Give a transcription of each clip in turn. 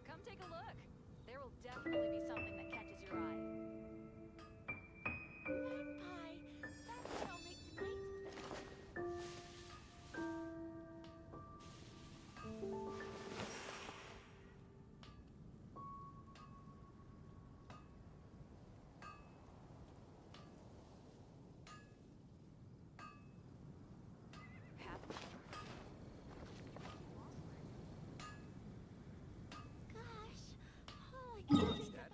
Come take a look. There will definitely be something that catches your eye. Pie. That's what I'll make tonight. Gosh. Oh, I can't think about.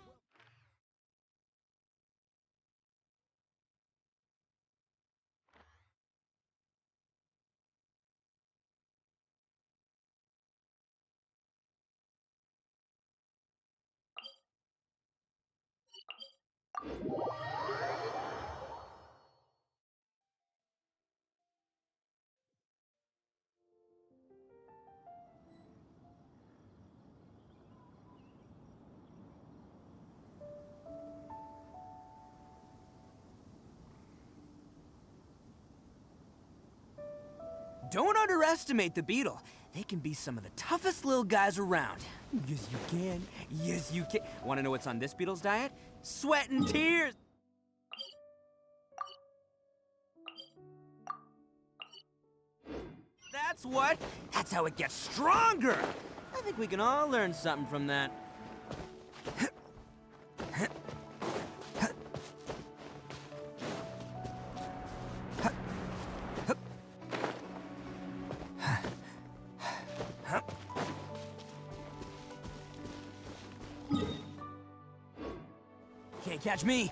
Don't underestimate the beetle. They can be some of the toughest little guys around. Yes, you can. Yes, you can. Want to know what's on this beetle's diet? Sweat and tears! That's what? That's how it gets stronger! I think we can all learn something from that. Can't catch me!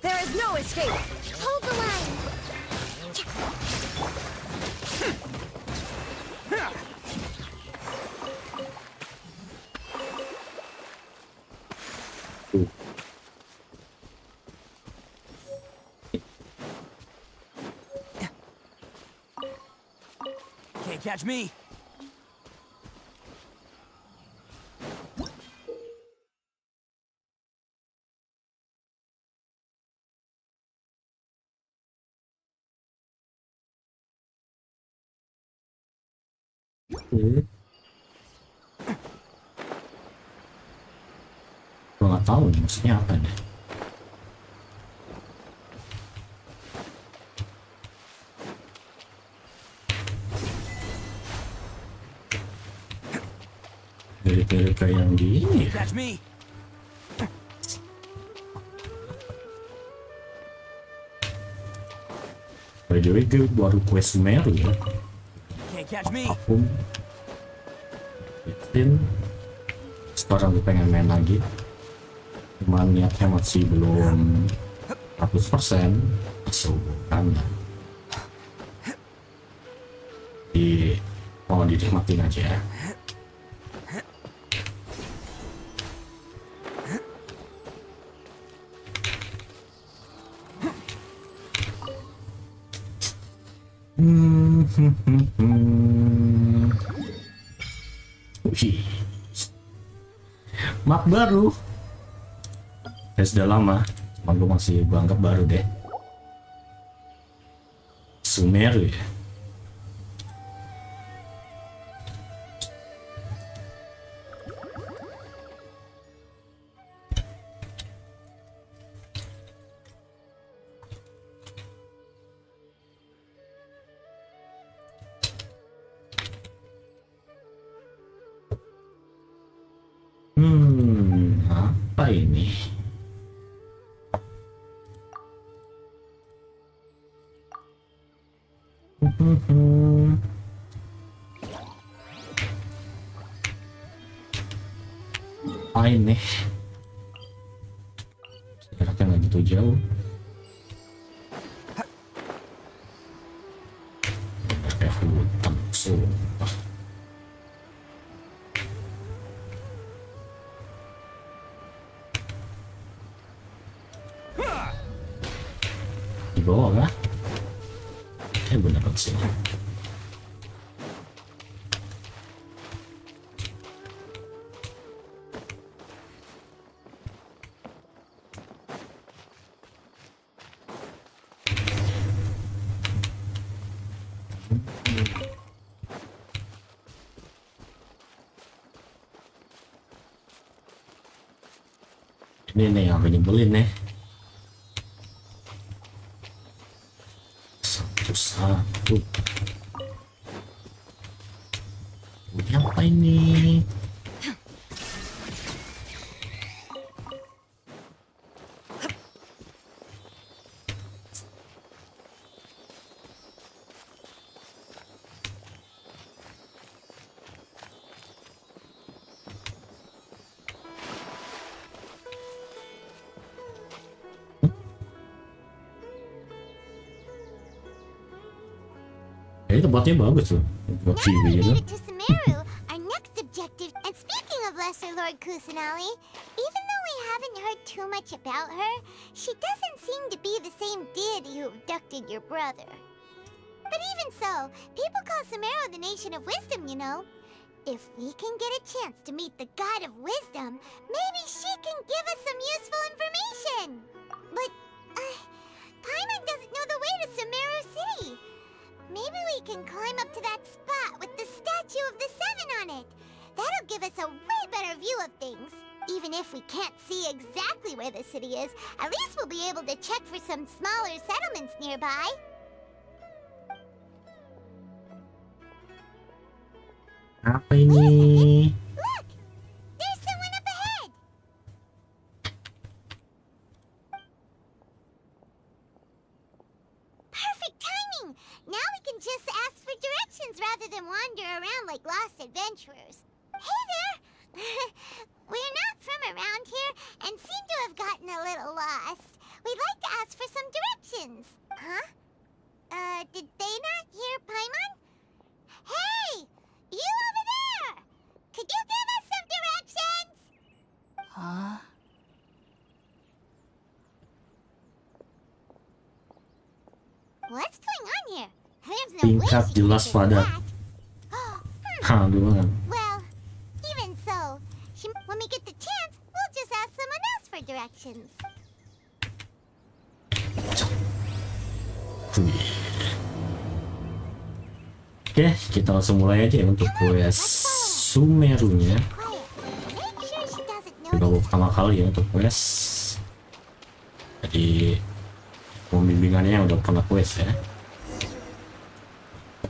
There is no escape. Hold the line. Can't catch me! Gue nggak tahu nih, maksudnya apa nih. Dari kayak yang di ini ya. Catch me! By the way, gue baru quest Sumeru ya. Can't catch me! Aku bikin. Sekarang gue pengen main lagi. Cuman niatnya masih belum 100%. Masuk kan. Jadi mau dinikmatin aja ya. Wih, map baru. Ya sudah lama, cuman gue masih anggap baru deh. Sumeru ya. Apa ini? Apa ini? Jaraknya nggak gitu jauh. Kayak hutan sumpah. Di bawah kah? Beneran sih. Ini nih yang nyebelin nih. Satu. Ini apa ini? Ini tempatnya bagus loh, buat Now TV that we gitu. made it to Sumeru, our next objective. And speaking of Lesser Lord Kusanali, even though we haven't heard too much about her, she doesn't seem to be the same deity who abducted your brother. But even so, people call Sumeru the nation of wisdom, you know. If we can get a chance to meet the god of wisdom, maybe she can give us some useful information. But, Paimon doesn't know the way to Sumeru City. Maybe we can climb up to that spot with the statue of the Seven on it. That'll give us a way better view of things. Even if we can't see exactly where the city is, at least we'll be able to check for some smaller settlements nearby. Apa ini? Look! There's someone up ahead! Perfect timing! Now we can just ask for directions rather than wander around like lost adventurers. Hey there! We're not from around here and seem to have gotten a little lost. We'd like to ask for some directions. Huh? Did they not hear Paimon? Hey! You over there! Could you give us some directions? Huh? What's going on here? There's no Tingkat way she jelas could have padat. that. Hah, gimana? Well, even so, when we get the chance, we'll just ask someone else for directions. Oke, kita langsung mulai aja ya untuk quest Sumerunya. Quiet. Make sure she doesn't Ini baru notice. pertama kali ya untuk quest. Jadi pembimbingannya udah pernah quest ya.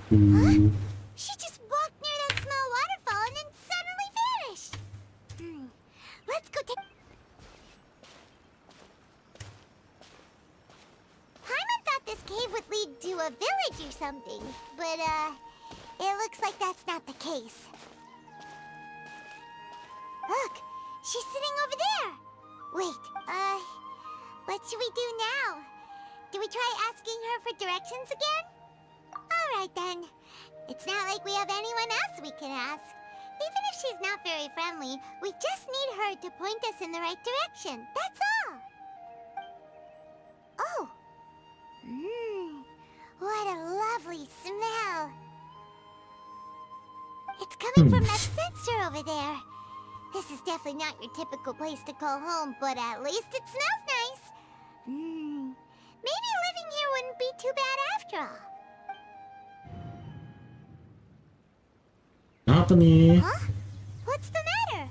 She just walked near that small waterfall and then suddenly vanished. Let's go take. Paimon thought this cave would lead to a village or something, but it looks like that's not the case. Look, she's sitting over there. Wait, what should we do now? Do we try asking her for directions again? All right then. It's not like we have anyone else we can ask. Even if she's not very friendly, we just need her to point us in the right direction. That's all. Oh. What a lovely smell. It's coming from that sensor over there. This is definitely not your typical place to call home, but at least it smells nice. Maybe living here wouldn't be too bad after all. Apa nih? Huh? What's the matter?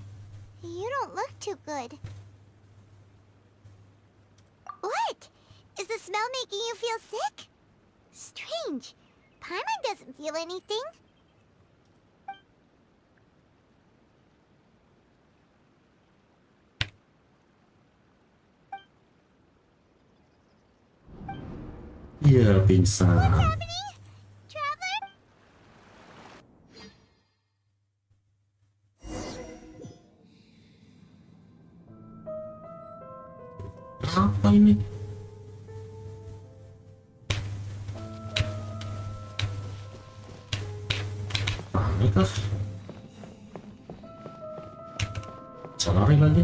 You don't look too good. What? Is the smell making you feel sick? Strange. Paimon doesn't feel anything. Iya, pingsan. Happening? Traveler? Apa ini? Panik kah? Bisa lari lagi?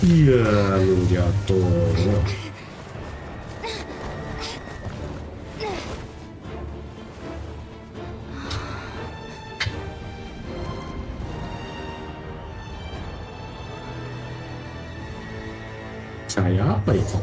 Iya, lu jatuh. Saya apa itu?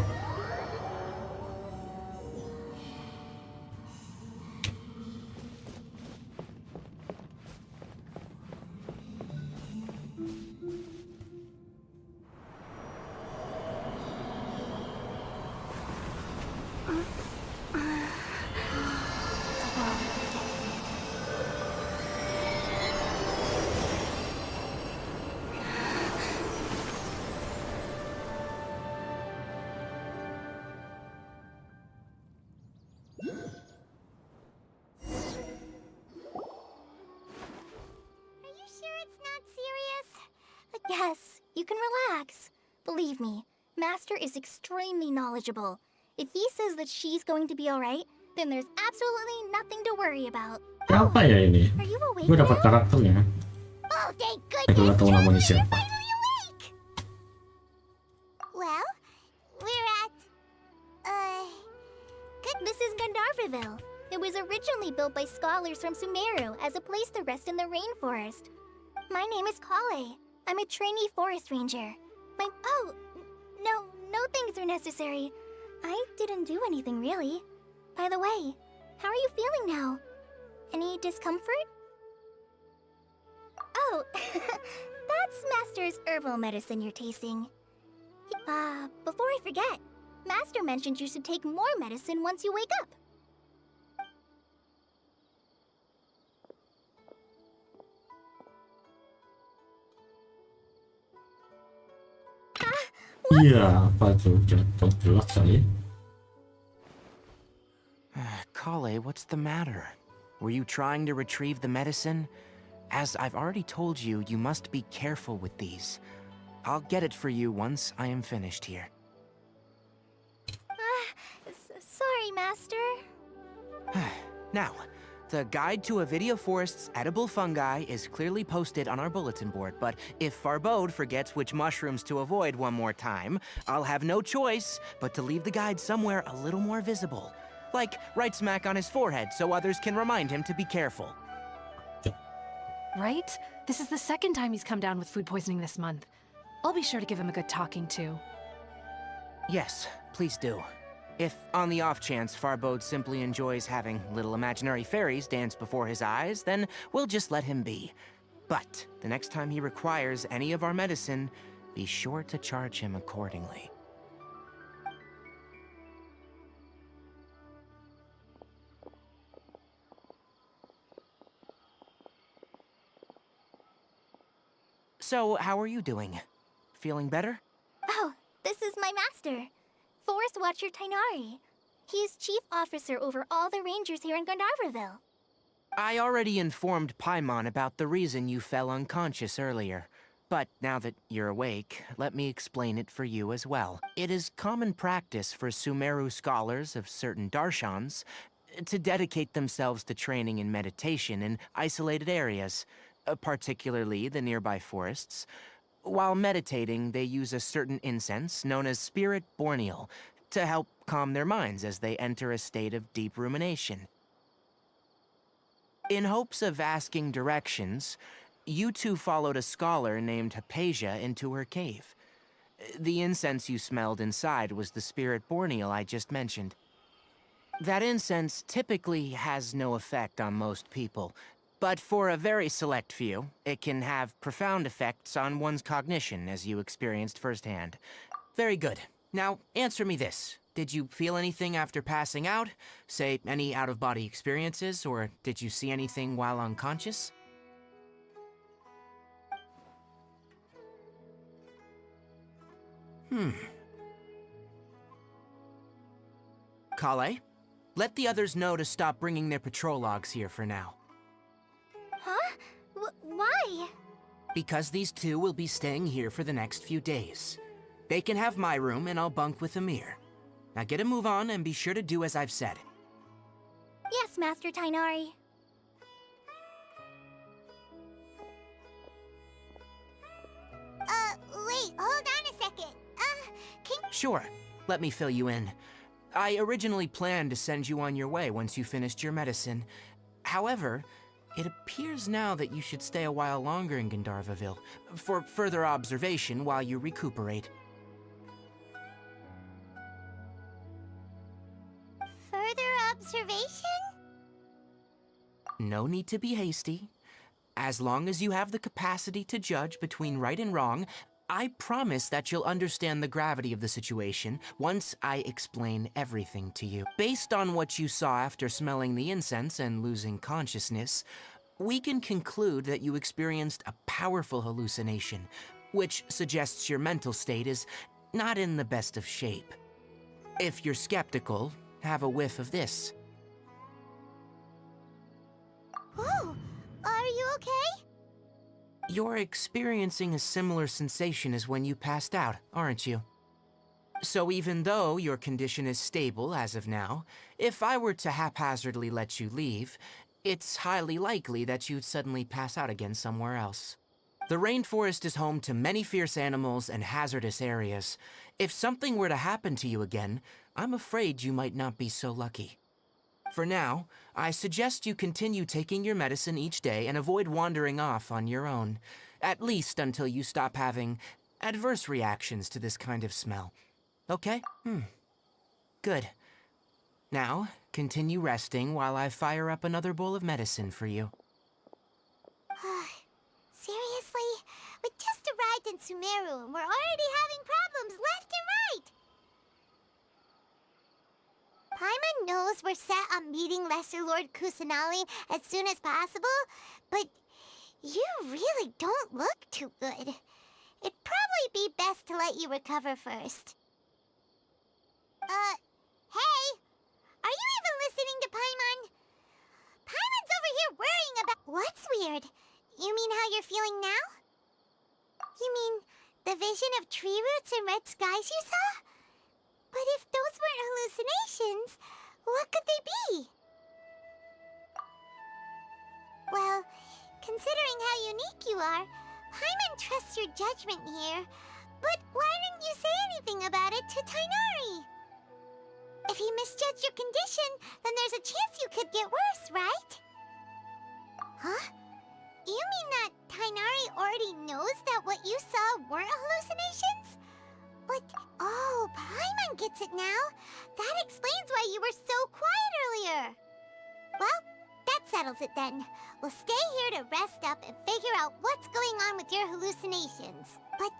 Are you sure it's not serious? Yes, you can relax. Believe me, Master is extremely knowledgeable. If he says that she's going to be alright, then there's absolutely nothing to worry about. Apa ya ini? Are you awake Gue dapat now? karakternya. Oh, thank Aku goodness, gak tahu namanya Traveler, you're siapa. finally awake! Well, we're at... This is Gandharvaville. It was originally built by scholars from Sumeru as a place to rest in the rainforest. My name is Kale. I'm a trainee forest ranger. Oh, no things are necessary. I didn't do anything, really. By the way, how are you feeling now? Any discomfort? Oh, that's Master's herbal medicine you're tasting. Before I forget, Master mentioned you should take more medicine once you wake up. Iya, apa tuh? Jatuh jelas kali. Kale, what's the matter? Were you trying to retrieve the medicine? As I've already told you, you must be careful with these. I'll get it for you once I am finished here. Sorry, Master. Now, the guide to Avidia Forest's edible fungi is clearly posted on our bulletin board, but if Farbode forgets which mushrooms to avoid one more time, I'll have no choice but to leave the guide somewhere a little more visible. Like right smack on his forehead so others can remind him to be careful. Right? This is the second time he's come down with food poisoning this month. I'll be sure to give him a good talking to. Yes, please do. If, on the off chance, Farbode simply enjoys having little imaginary fairies dance before his eyes, then we'll just let him be. But the next time he requires any of our medicine, be sure to charge him accordingly. So, how are you doing? Feeling better? Oh, this is my master, Forest Watcher Tainari. He is chief officer over all the rangers here in Gandharvaville. I already informed Paimon about the reason you fell unconscious earlier. But now that you're awake, let me explain it for you as well. It is common practice for Sumeru scholars of certain darshans to dedicate themselves to training in meditation in isolated areas, particularly the nearby forests. While meditating, they use a certain incense known as Spirit Borneal to help calm their minds as they enter a state of deep rumination. In hopes of asking directions, you two followed a scholar named Hypatia into her cave. The incense you smelled inside was the Spirit Borneal I just mentioned. That incense typically has no effect on most people, but for a very select few, it can have profound effects on one's cognition, as you experienced firsthand. Very good. Now, answer me this. Did you feel anything after passing out? Say, any out-of-body experiences, or did you see anything while unconscious? Kale, let the others know to stop bringing their patrol logs here for now. Huh? Why? Because these two will be staying here for the next few days. They can have my room and I'll bunk with Amir. Now get a move on and be sure to do as I've said. Yes, Master Tainari. Wait, hold on a second. Sure, let me fill you in. I originally planned to send you on your way once you finished your medicine. However, it appears now that you should stay a while longer in Gandharvaville for further observation while you recuperate. Further observation? No need to be hasty. As long as you have the capacity to judge between right and wrong, I promise that you'll understand the gravity of the situation once I explain everything to you. Based on what you saw after smelling the incense and losing consciousness, we can conclude that you experienced a powerful hallucination, which suggests your mental state is not in the best of shape. If you're skeptical, have a whiff of this. Oh, are you okay? You're experiencing a similar sensation as when you passed out, aren't you? So even though your condition is stable as of now, if I were to haphazardly let you leave, it's highly likely that you'd suddenly pass out again somewhere else. The rainforest is home to many fierce animals and hazardous areas. If something were to happen to you again, I'm afraid you might not be so lucky. For now, I suggest you continue taking your medicine each day and avoid wandering off on your own, at least until you stop having adverse reactions to this kind of smell. Okay? Good. Now, continue resting while I fire up another bowl of medicine for you. Seriously? We just arrived in Sumeru and we're already having problems left and right! Paimon knows we're set on meeting Lesser Lord Kusanali as soon as possible, but you really don't look too good. It'd probably be best to let you recover first. Hey! Are you even listening to Paimon? Paimon's over here worrying about— What's weird? You mean how you're feeling now? You mean the vision of tree roots and red skies you saw? But if those weren't hallucinations, what could they be? Well, considering how unique you are, Paimon trusts your judgment here. But why didn't you say anything about it to Tainari? If he misjudged your condition, then there's a chance you could get worse, right? Huh? You mean that Tainari already knows that what you saw weren't hallucinations? But, oh, Paimon gets it now. That explains why you were so quiet earlier. Well, that settles it then. We'll stay here to rest up and figure out what's going on with your hallucinations. But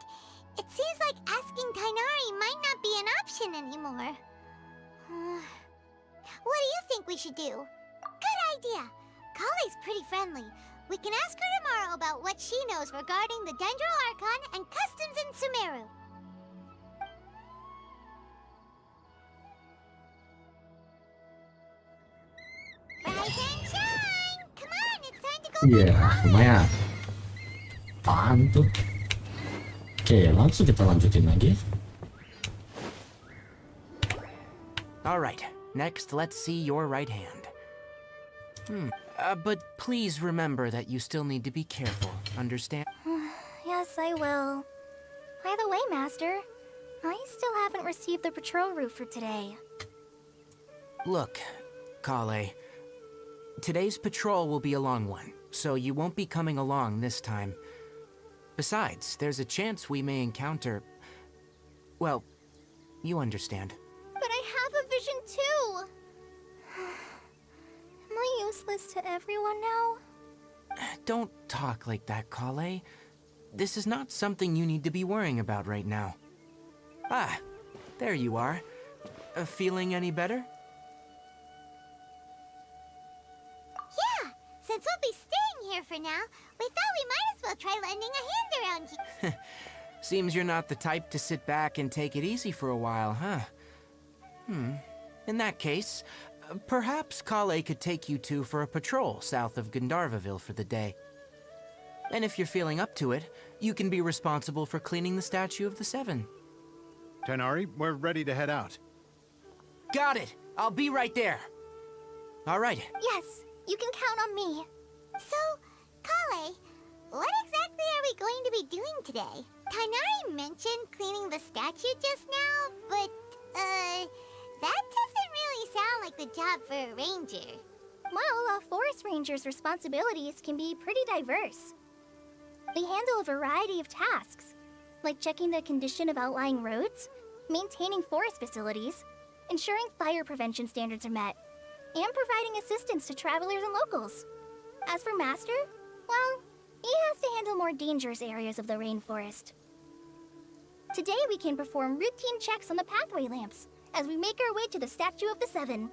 it seems like asking Tainari might not be an option anymore. What do you think we should do? Good idea. Kale's pretty friendly. We can ask her tomorrow about what she knows regarding the Dendro Archon and customs in Sumeru. Rise and shine! Come on, it's time to go Iya, back home! lumayan. Apaan tuh? Oke, langsung kita lanjutin lagi. All right, next let's see your right hand. But please remember that you still need to be careful, understand? Yes, I will. By the way, Master, I still haven't received the patrol route for today. Look, Kale, today's patrol will be a long one, so you won't be coming along this time. Besides, there's a chance we may encounter... Well, you understand. But I have a vision too! Am I useless to everyone now? Don't talk like that, Kale. This is not something you need to be worrying about right now. Ah, there you are. Feeling any better? Yeah, since we'll be staying here for now, we thought we might as well try lending a hand around here. Seems you're not the type to sit back and take it easy for a while, huh? In that case, perhaps Kale could take you two for a patrol south of Gandharvaville for the day. And if you're feeling up to it, you can be responsible for cleaning the Statue of the Seven. Tighnari, we're ready to head out. Got it! I'll be right there! Alright. Yes, you can count on me. So, Kale, what exactly are we going to be doing today? Tighnari mentioned cleaning the statue just now, but, that doesn't really sound like the job for a ranger. Well, a forest ranger's responsibilities can be pretty diverse. They handle a variety of tasks, like checking the condition of outlying roads, maintaining forest facilities, ensuring fire prevention standards are met, and providing assistance to travelers and locals. As for Master, well, he has to handle more dangerous areas of the rainforest. Today we can perform routine checks on the pathway lamps as we make our way to the Statue of the Seven.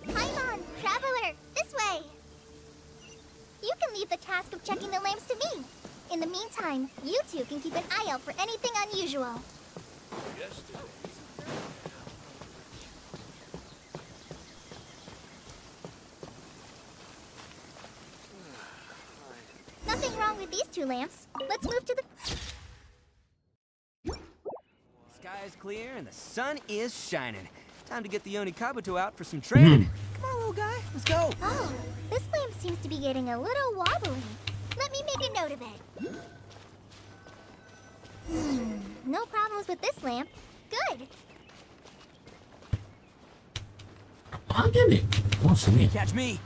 Paimon, traveler, this way! You can leave the task of checking the lamps to me. In the meantime, you two can keep an eye out for anything unusual. Nothing wrong with these two lamps. Let's move to the... Sky is clear and the sun is shining. Time to get the Onikabuto out for some training. Come on, little guy, let's go. Oh, this lamp seems to be getting a little wobbly. Let me make a note of it. No problems with this lamp. Good. Anime. Oh, sweet. Catch me.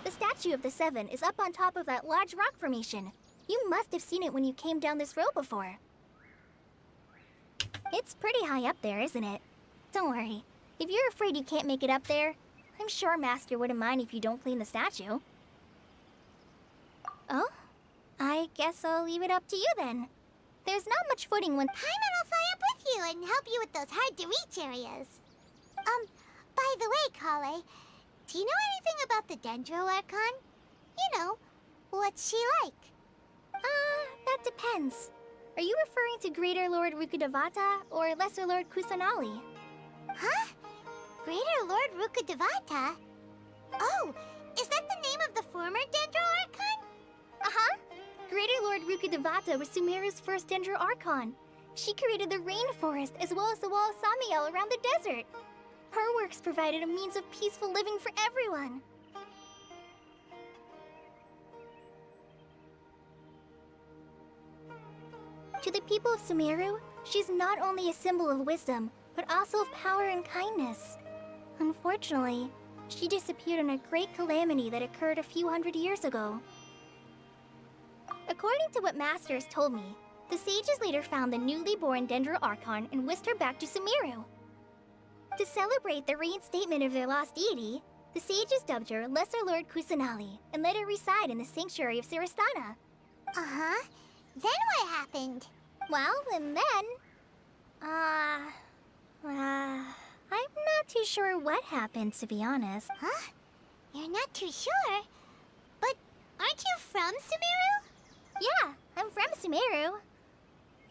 The Statue of the Seven is up on top of that large rock formation. You must have seen it when you came down this road before. It's pretty high up there, isn't it? Don't worry. If you're afraid you can't make it up there, I'm sure Master wouldn't mind if you don't clean the statue. Oh? I guess I'll leave it up to you then. There's not much footing when... Paimon will fly up with you and help you with those hard-to-reach areas. By the way, Kale, do you know anything about the Dendro Archon? You know, what's she like? That depends. Are you referring to Greater Lord Rukkhadevata or Lesser Lord Kusanali? Huh? Greater Lord Rukkhadevata? Oh, is that the name of the former Dendro Archon? Uh-huh. Greater Lord Rukkhadevata was Sumeru's first Dendro Archon. She created the rainforest as well as the wall of Samiel around the desert. Her works provided a means of peaceful living for everyone. To the people of Sumeru, she's not only a symbol of wisdom, but also of power and kindness. Unfortunately, she disappeared in a great calamity that occurred a few hundred years ago. According to what Master has told me, the sages later found the newly born Dendro Archon and whisked her back to Sumeru. To celebrate the reinstatement of their lost deity, the sages dubbed her Lesser Lord Kusanali and let her reside in the sanctuary of Siristana. Uh-huh. Then what happened? Well, and then... I'm not too sure what happened, to be honest. Huh? You're not too sure? But aren't you from Sumeru? Yeah, I'm from Sumeru.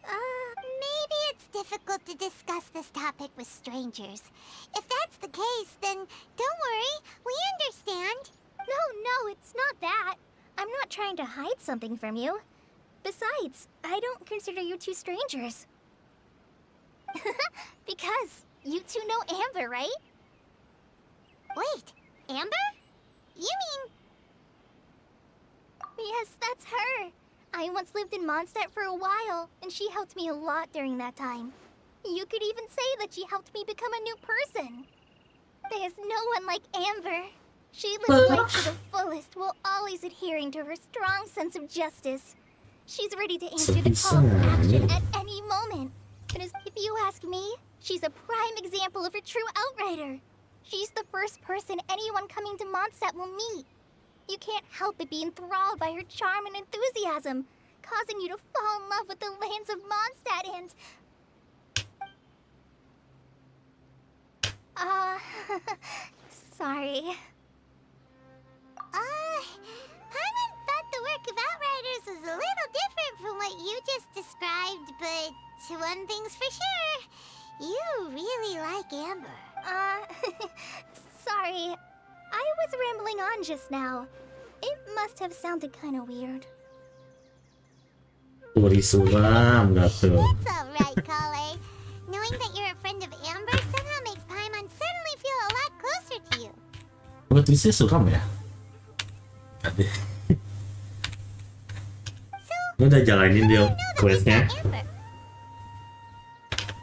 Maybe it's difficult to discuss this topic with strangers. If that's the case, then don't worry, we understand. No, it's not that. I'm not trying to hide something from you. Besides, I don't consider you two strangers. Because you two know Amber, right? Wait, Amber? You mean... Yes, that's her. I once lived in Mondstadt for a while, and she helped me a lot during that time. You could even say that she helped me become a new person. There's no one like Amber. She lives life to the fullest while always adhering to her strong sense of justice. She's ready to answer the call for action at any moment. But if you ask me, she's a prime example of a true outrider. She's the first person anyone coming to Mondstadt will meet. You can't help but be enthralled by her charm and enthusiasm, causing you to fall in love with the lands of Mondstadt and... Sorry. Paimon thought the work of Outriders was a little different from what you just described, but one thing's for sure. You really like Amber. Sorry. I was rambling on just now. It must have sounded kind of weird. Suri suram nggak tuh? It's alright, Kale. Knowing that you're a friend of Amber somehow makes Paimon suddenly feel a lot closer to you. Buat tulisnya suram ya? Aduh. Lu udah jalanin dia questnya?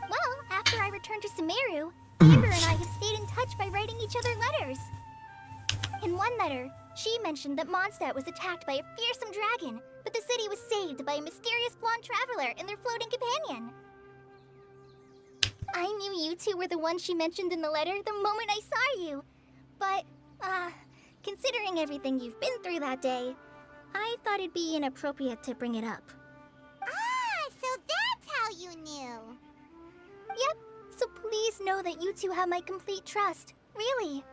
Well, after I returned to Sumeru, Amber and I have stayed in touch by writing each other letters. In one letter, she mentioned that Mondstadt was attacked by a fearsome dragon, but the city was saved by a mysterious blonde traveler and their floating companion. I knew you two were the ones she mentioned in the letter the moment I saw you. But, considering everything you've been through that day, I thought it'd be inappropriate to bring it up. Ah, so that's how you knew. Yep, so please know that you two have my complete trust. Really.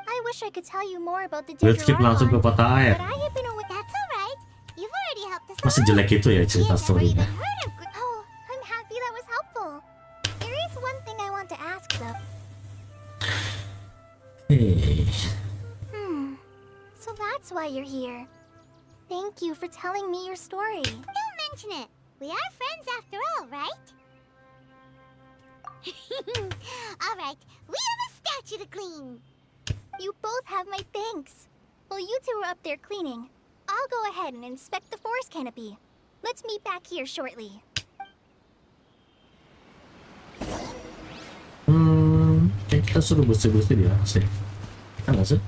I wish I could tell you more about the Gue skip langsung ke kota air. but I have been away. That's alright. You've already helped us Masih a lot. jelek itu ya cerita We've never storynya. even heard of Oh, I'm happy that was helpful. There is one thing I want to ask, though. Hey. So that's why you're here. Thank you for telling me your story. Don't mention it. We are friends after all, right? Alright, we have a statue to clean. You both have my thanks. While you two are up there cleaning, I'll go ahead and inspect the forest canopy. Let's meet back here shortly. Kayak kita suruh bersih-bersih dia sih. Kan nggak sih?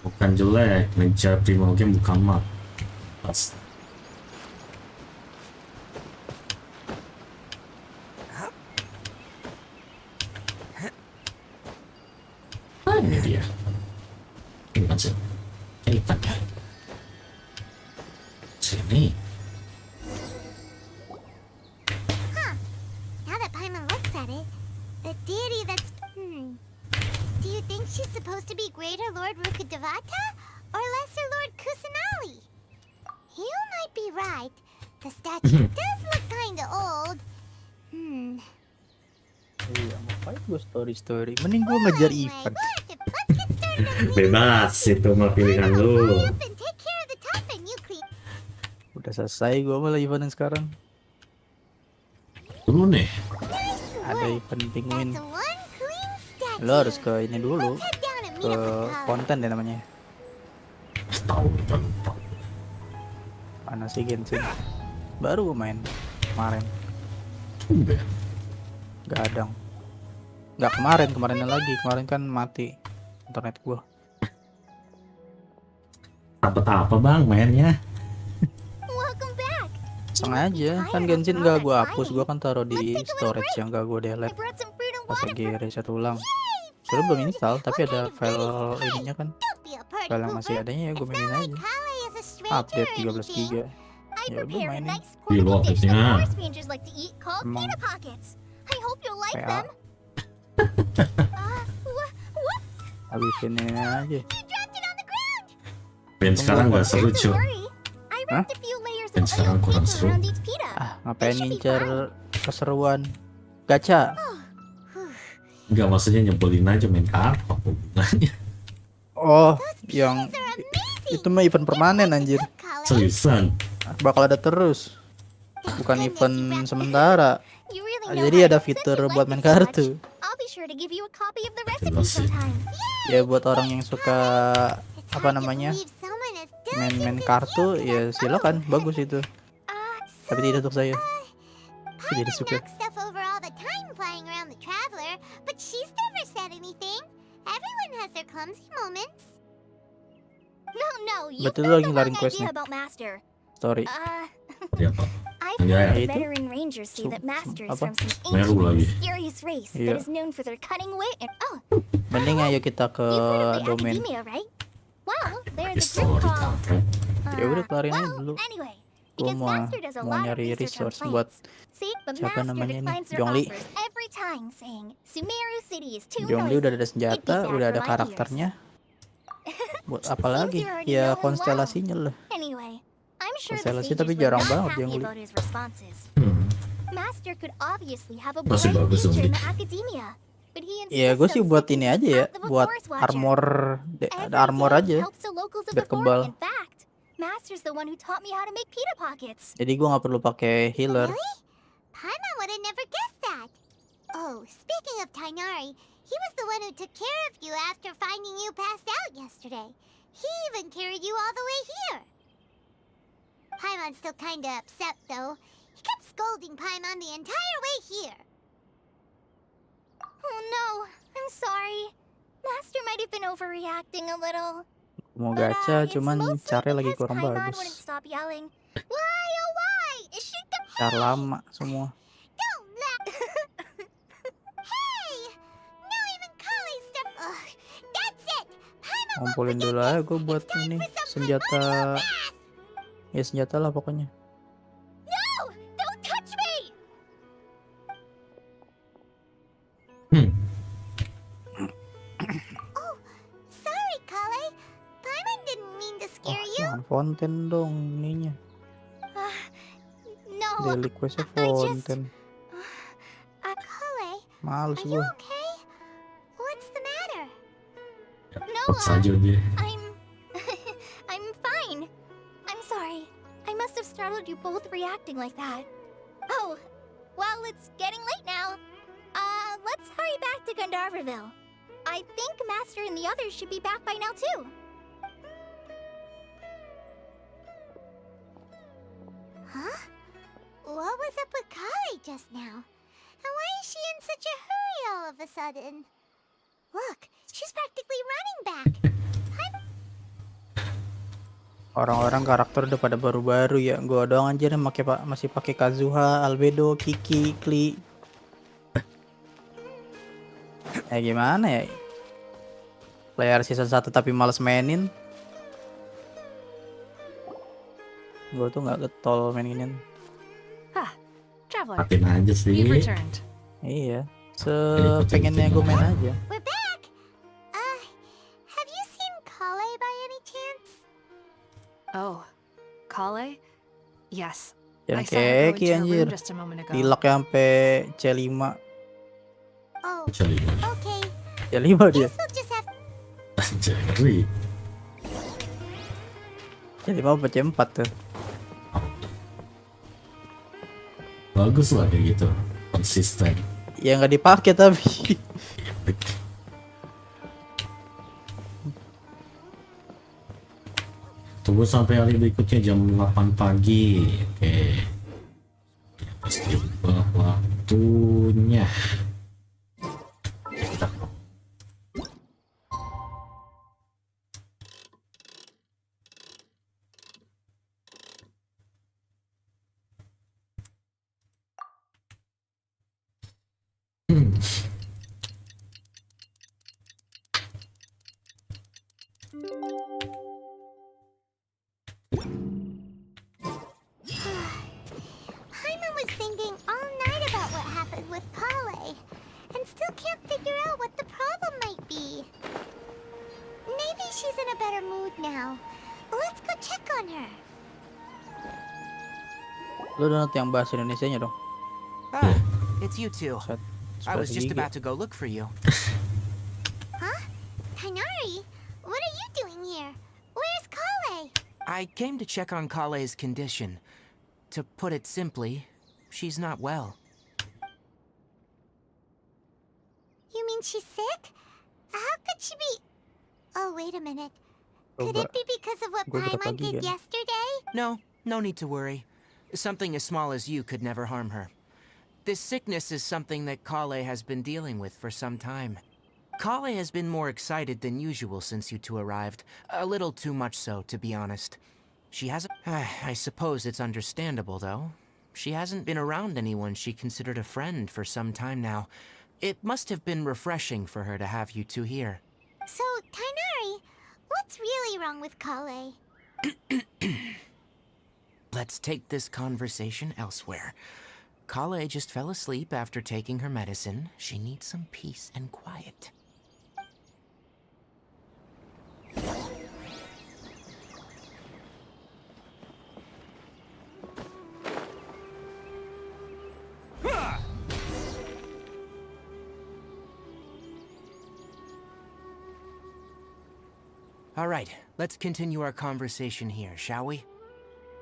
Bukan jelek, ngejar primo game bukan mat. Pas. Ini dia. Ini kan sih. Ini kan ya. Sini. Now that Paimon looks at it, the deity that's... Do you think she's supposed to be Greater Lord Rukkhadevata or Lesser Lord Kusanali? You might be right. The statue does look kinda old. Iya, ngapain gue story. Mending gue ngejar Anyway, event. let's get started on the Bebas itu mah pilihan lu. Hurry up and take care of the top and you clean. Udah selesai gue malah event yang sekarang. Dulu nih. Ada event penguin. That's one clean statue. Lo harus ke ini dulu. Let's head down and meet Ke up with Kale. konten deh namanya. Tahu. Mana sih Genshin? Baru gue main kemarin. Tumben. Gadang. Nggak kemarinnya lagi. Kemarin kan mati internet gue. Dapat apa bang mainnya? Welcome back. Sengaja kan Genshin gak gue hapus. Gue kan taruh di storage yang gak gue I delete. brought some fruit and Pas water lagi for... reset ulang. Sebenernya belum install tapi ada file ininya kan. Don't be a party File yang masih pooper. adanya ya gue It's mainin not like aja. Kale is a stranger Update or 13 anything. giga. I Ya udah prepared a mainin. nice Di luar portable dish that update-nya. forest rangers like to eat called Emang. peanut pockets. I hope you'll like PA. them. What? Habisin ini aja. You dropped it on the ground. Ben sekarang nggak seru Not to cuy. worry. I wrapped a few layers Dan of sekarang oiled kurang paper seru. around each pita. Ngapain It should be ngincer fine. keseruan gacha? Nggak maksudnya nyebelin aja main kartu apa hubungannya? Oh, yang They're amazing. itu mah event permanen anjir. Kale. Seriusan? Bakal ada terus. Bukan event sementara. You really know Jadi how ada to- since fitur you like buat it main so much, kartu. I'll be sure to give you a copy of the recipe Jelas sih. sometime. Ya buat orang yang suka It's apa hard to namanya believe someone as main diligent as kartu you ya could have silakan, both. bagus itu. Tapi tidak untuk saya. Tidak Paimon suka. knocks stuff over all the time flying around the Traveler, but she's never said anything. Everyone has their clumsy moments. No, you Betul got lagi the ngelarin wrong quest idea nih. about Master. Story. Ya pak. I've Iya, heard ya. the veteran rangers say that Master is apa? from some Sumeru ancient and lagi. mysterious race Iya. that is known for their cunning wit and Mending ayo kita ke you've heard of the domain. academia, right? Well, they're Di the group story called kampret. Ya udah, kelarin aja well, dulu. anyway, Gua Because mau Master does a mau lot of nyari research on resource buat plants. See, but siapa Master namanya nih? declines their Zhongli. offers every time, saying Sumeru City is too Zhongli udah noisy. ada It'd be senjata, bad udah for ada my karakternya. Buat apa Seems lagi? you already Ya know him well. konstelasinya lah. Anyway, I'm sure the Konstelasi tapi sages were jarang not banget happy yang beli. about his responses. Master could obviously have a Masih bright bagus, future in Zhongli. the academia, but he Ya gue insists sih on buat sticking ini to aja the ya, path of a buat forest watcher. armor, ada armor Every day aja, helps the locals of biar the fort. kebal. In fact, Master's the one who taught me how to make pita pockets. Jadi gue nggak perlu pakai healer. Really? Paimon would have never guessed that. Oh, speaking of Tainari, he was the one who took care of you after finding you passed out yesterday. He even carried you all the way here. Paimon's still kinda upset, though. He kept scolding Paimon the entire way here. Oh no, I'm sorry. Master might have been overreacting a little. Mau But gacha, it's cuman mostly caranya lagi because kurang Paimon wouldn't bagus. stop yelling. Why, oh why? Is she Car lama semua. Don't laugh! Hey! Now even Kali step... Ugh, that's it! Paimon won't Ngumpulin forget dulu aja this. gue buat It's time ini for some senjata. primordial bath! Ya senjata lah pokoknya. No! Don't touch me! Oh, sorry, Kale. Paimon didn't mean to scare you. Jangan fonten dong ininya. No, Daily questnya I just... fonten. Kale, Males are you gue. okay? What's the matter? No, Paksa aja dia. I'm fine. I'm sorry. I must have startled you both reacting like that. Oh, well, it's getting late now. Let's hurry back to Gandharville. I think Master and the others should be back by now, too. Huh? What was up with Kale just now? And why is she in such a hurry all of a sudden? Look, she's practically running back. Orang-orang karakter udah pada baru-baru ya. Gua doang anjir yang masih pakai Kazuha, Albedo, Kiki, Kli. Ya gimana ya? Player season 1 tapi males mainin. Gue tuh nggak getol mainin. Ah, traveler, Matiin aja sih. you've returned. Iya, sepengennya gue main aja. We're back! Have you seen Kale by any chance? Oh, Kale? Yes. Yang I saw her go keki into her anjir. room just a moment ago. Dilak sampai C5. Oh, Cari okay. C5 dia. Guess we'll just have... cari. C5 apa C4 tuh. Bagus lah kayak gitu. Konsisten. Ya nggak dipakai tapi. Tunggu sampai hari berikutnya jam 8 pagi. Oke. Pasti waktunya. Paimon was thinking all night about what happened with Kale, and still can't figure out what the problem might be. Maybe she's in a better mood now. Let's go check on her. Lu download yang bahasa Indonesianya dong. Ah, it's you two. Set, I was just gigi. about to go look for you. Huh? Tainari? What are you doing here? Where's Kale? I came to check on Kale's condition. To put it simply, she's not well. You mean she's sick? How could she be... Oh, wait a minute. Gua Could it be because of what gua berapa Paimon did giga? yesterday? No need to worry. Something as small as you could never harm her. This sickness is something that Kale has been dealing with for some time. Kale has been more excited than usual since you two arrived. A little too much so, to be honest. She hasn't... I suppose it's understandable, though. She hasn't been around anyone she considered a friend for some time now. It must have been refreshing for her to have you two here. So, Tainari, what's really wrong with Kale? Let's take this conversation elsewhere. Kale just fell asleep after taking her medicine. She needs some peace and quiet. All right, let's continue our conversation here, shall we?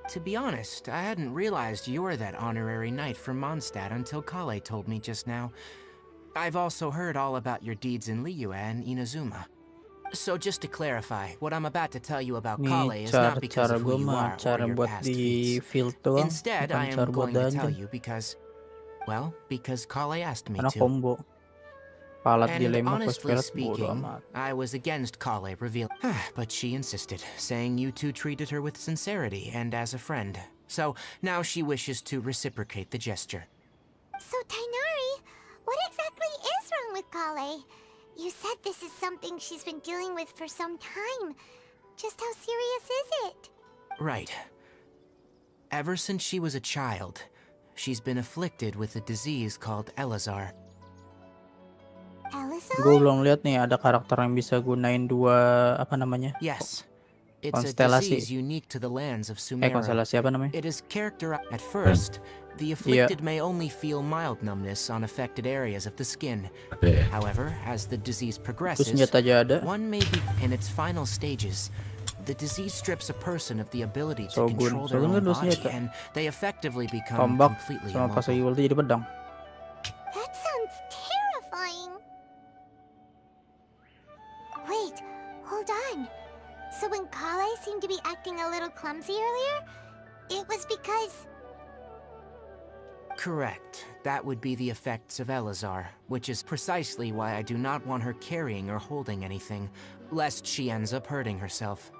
To be honest, I hadn't realized you're that honorary knight from Mondstadt until Kale told me just now. I've also heard all about your deeds in Liyue and Inazuma. So just to clarify, what I'm about to tell you about Kale Nih is not because cara of gue who you mah are or cara your buat past di feats. field doang, Instead, bukan I cara am buat going to tell dungeon. you because, well, because Kale asked me Karena to. combo. Palat And dilema quest honestly pelet bodo speaking, amat. I was against Kale revealing, but she insisted, saying you two treated her with sincerity and as a friend. So now she wishes to reciprocate the gesture. So, Tainari, what exactly is wrong with Kale? You said this is something she's been dealing with for some time. Just how serious is it? Right. Ever since she was a child, she's been afflicted with a disease called Elazar. Elazar? Gue belum lihat nih ada karakter yang bisa gunain dua apa namanya? Yes. It's a Konstelasi. disease unique to the lands of Sumeru. Konstelasi apa namanya? It is characterized at first. The afflicted may only feel mild numbness on affected areas of the skin. Oke. However, as the disease Terus progresses, senjata aja ada. one may be in its final stages. The disease strips a person of the ability to Shogun. control their Shogun own kan dua body, senjata. and they effectively become Tombak completely sama pas lagi immobile. ulti jadi pedang. That sounds terrifying. Wait, hold on. So when Kale seemed to be acting a little clumsy earlier, it was because... Correct. That would be the effects of Elazar, which is precisely why I do not want her carrying or holding anything, lest she ends up hurting herself.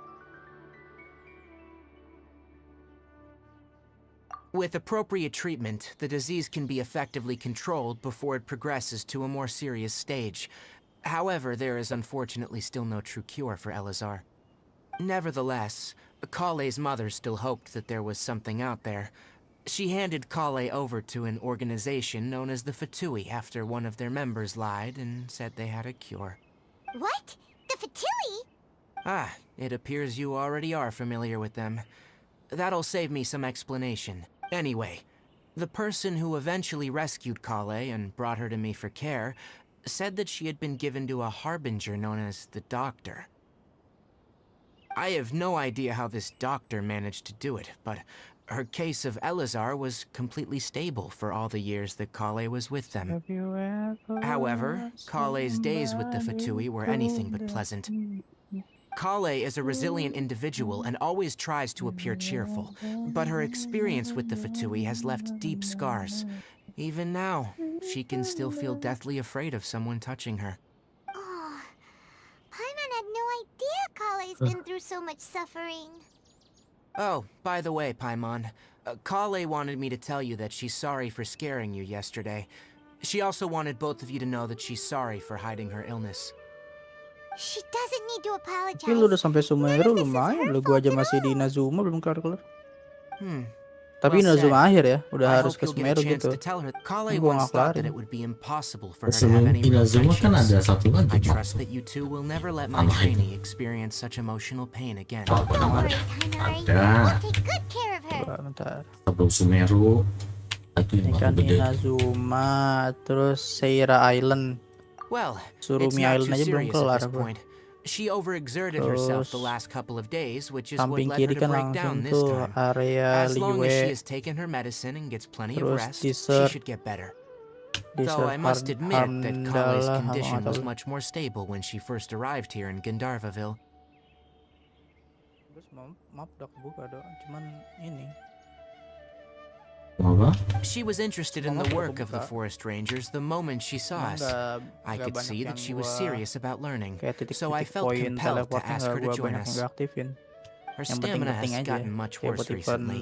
With appropriate treatment, the disease can be effectively controlled before it progresses to a more serious stage. However, there is unfortunately still no true cure for Elazar. Nevertheless, Kale's mother still hoped that there was something out there. She handed Kale over to an organization known as the Fatui after one of their members lied and said they had a cure. What? The Fatui? Ah, it appears you already are familiar with them. That'll save me some explanation. Anyway, the person who eventually rescued Kale and brought her to me for care said that she had been given to a harbinger known as the Doctor. I have no idea how this doctor managed to do it, but her case of Elazar was completely stable for all the years that Kale was with them. However, Kale's days with the Fatui were anything but pleasant. Kale is a resilient individual and always tries to appear cheerful, but her experience with the Fatui has left deep scars. Even now, she can still feel deathly afraid of someone touching her. Oh, Paimon had no idea Kale's been through so much suffering. Oh, by the way, Paimon, Kale wanted me to tell you that she's sorry for scaring you yesterday. She also wanted both of you to know that she's sorry for hiding her illness. She doesn't need to apologize. Tapi lu udah sampai Sumeru None of this is lumayan. her Lu gua aja fault at masih di all. Inazuma belum kelar-kelar. Tapi Well Inazuma said. akhir ya, udah I harus hope ke you'll get a Sumeru chance gitu. to tell her. Kale Gua once nggak thought that kelarin. it would be impossible for her to have Sebelum any real Inazuma kan ada friendships. satu lagi, I Pak. trust that you two will never let my Apa itu? trainee experience such emotional pain again. Apa Don't namanya? worry, Tainari. Ada. We'll take good care of her. Bentar. Sebelum Sumeru itu Ini yang kan baru gede. Inazuma, terus Seira Island. Well, it's Surumi not Island too aja belum serious at kelar this gua. point. She overexerted herself the Terus last couple of days, which is what samping led her kiri to kan break langsung down this tuh time. area As long as she Liyue, has taken her medicine and gets plenty of terus rest, she dessert, should get better. dessert Though I must admit that Kale's Hamdallah, condition apa was nggak tahu. much more stable when she first arrived here in Gandharvaville. Terus map udah kebuka dong, cuman ini. Apa? She was interested in the work of the forest rangers the moment she saw Emang us. I nggak could banyak see that yang she was gua serious about learning, kayak so I titik-titik felt poin compelled to teleportnya ask nggak her to gua join banyak yang us. gua aktifin. Her Yang stamina has penting-penting aja. gotten much Kayak worse buat event, recently.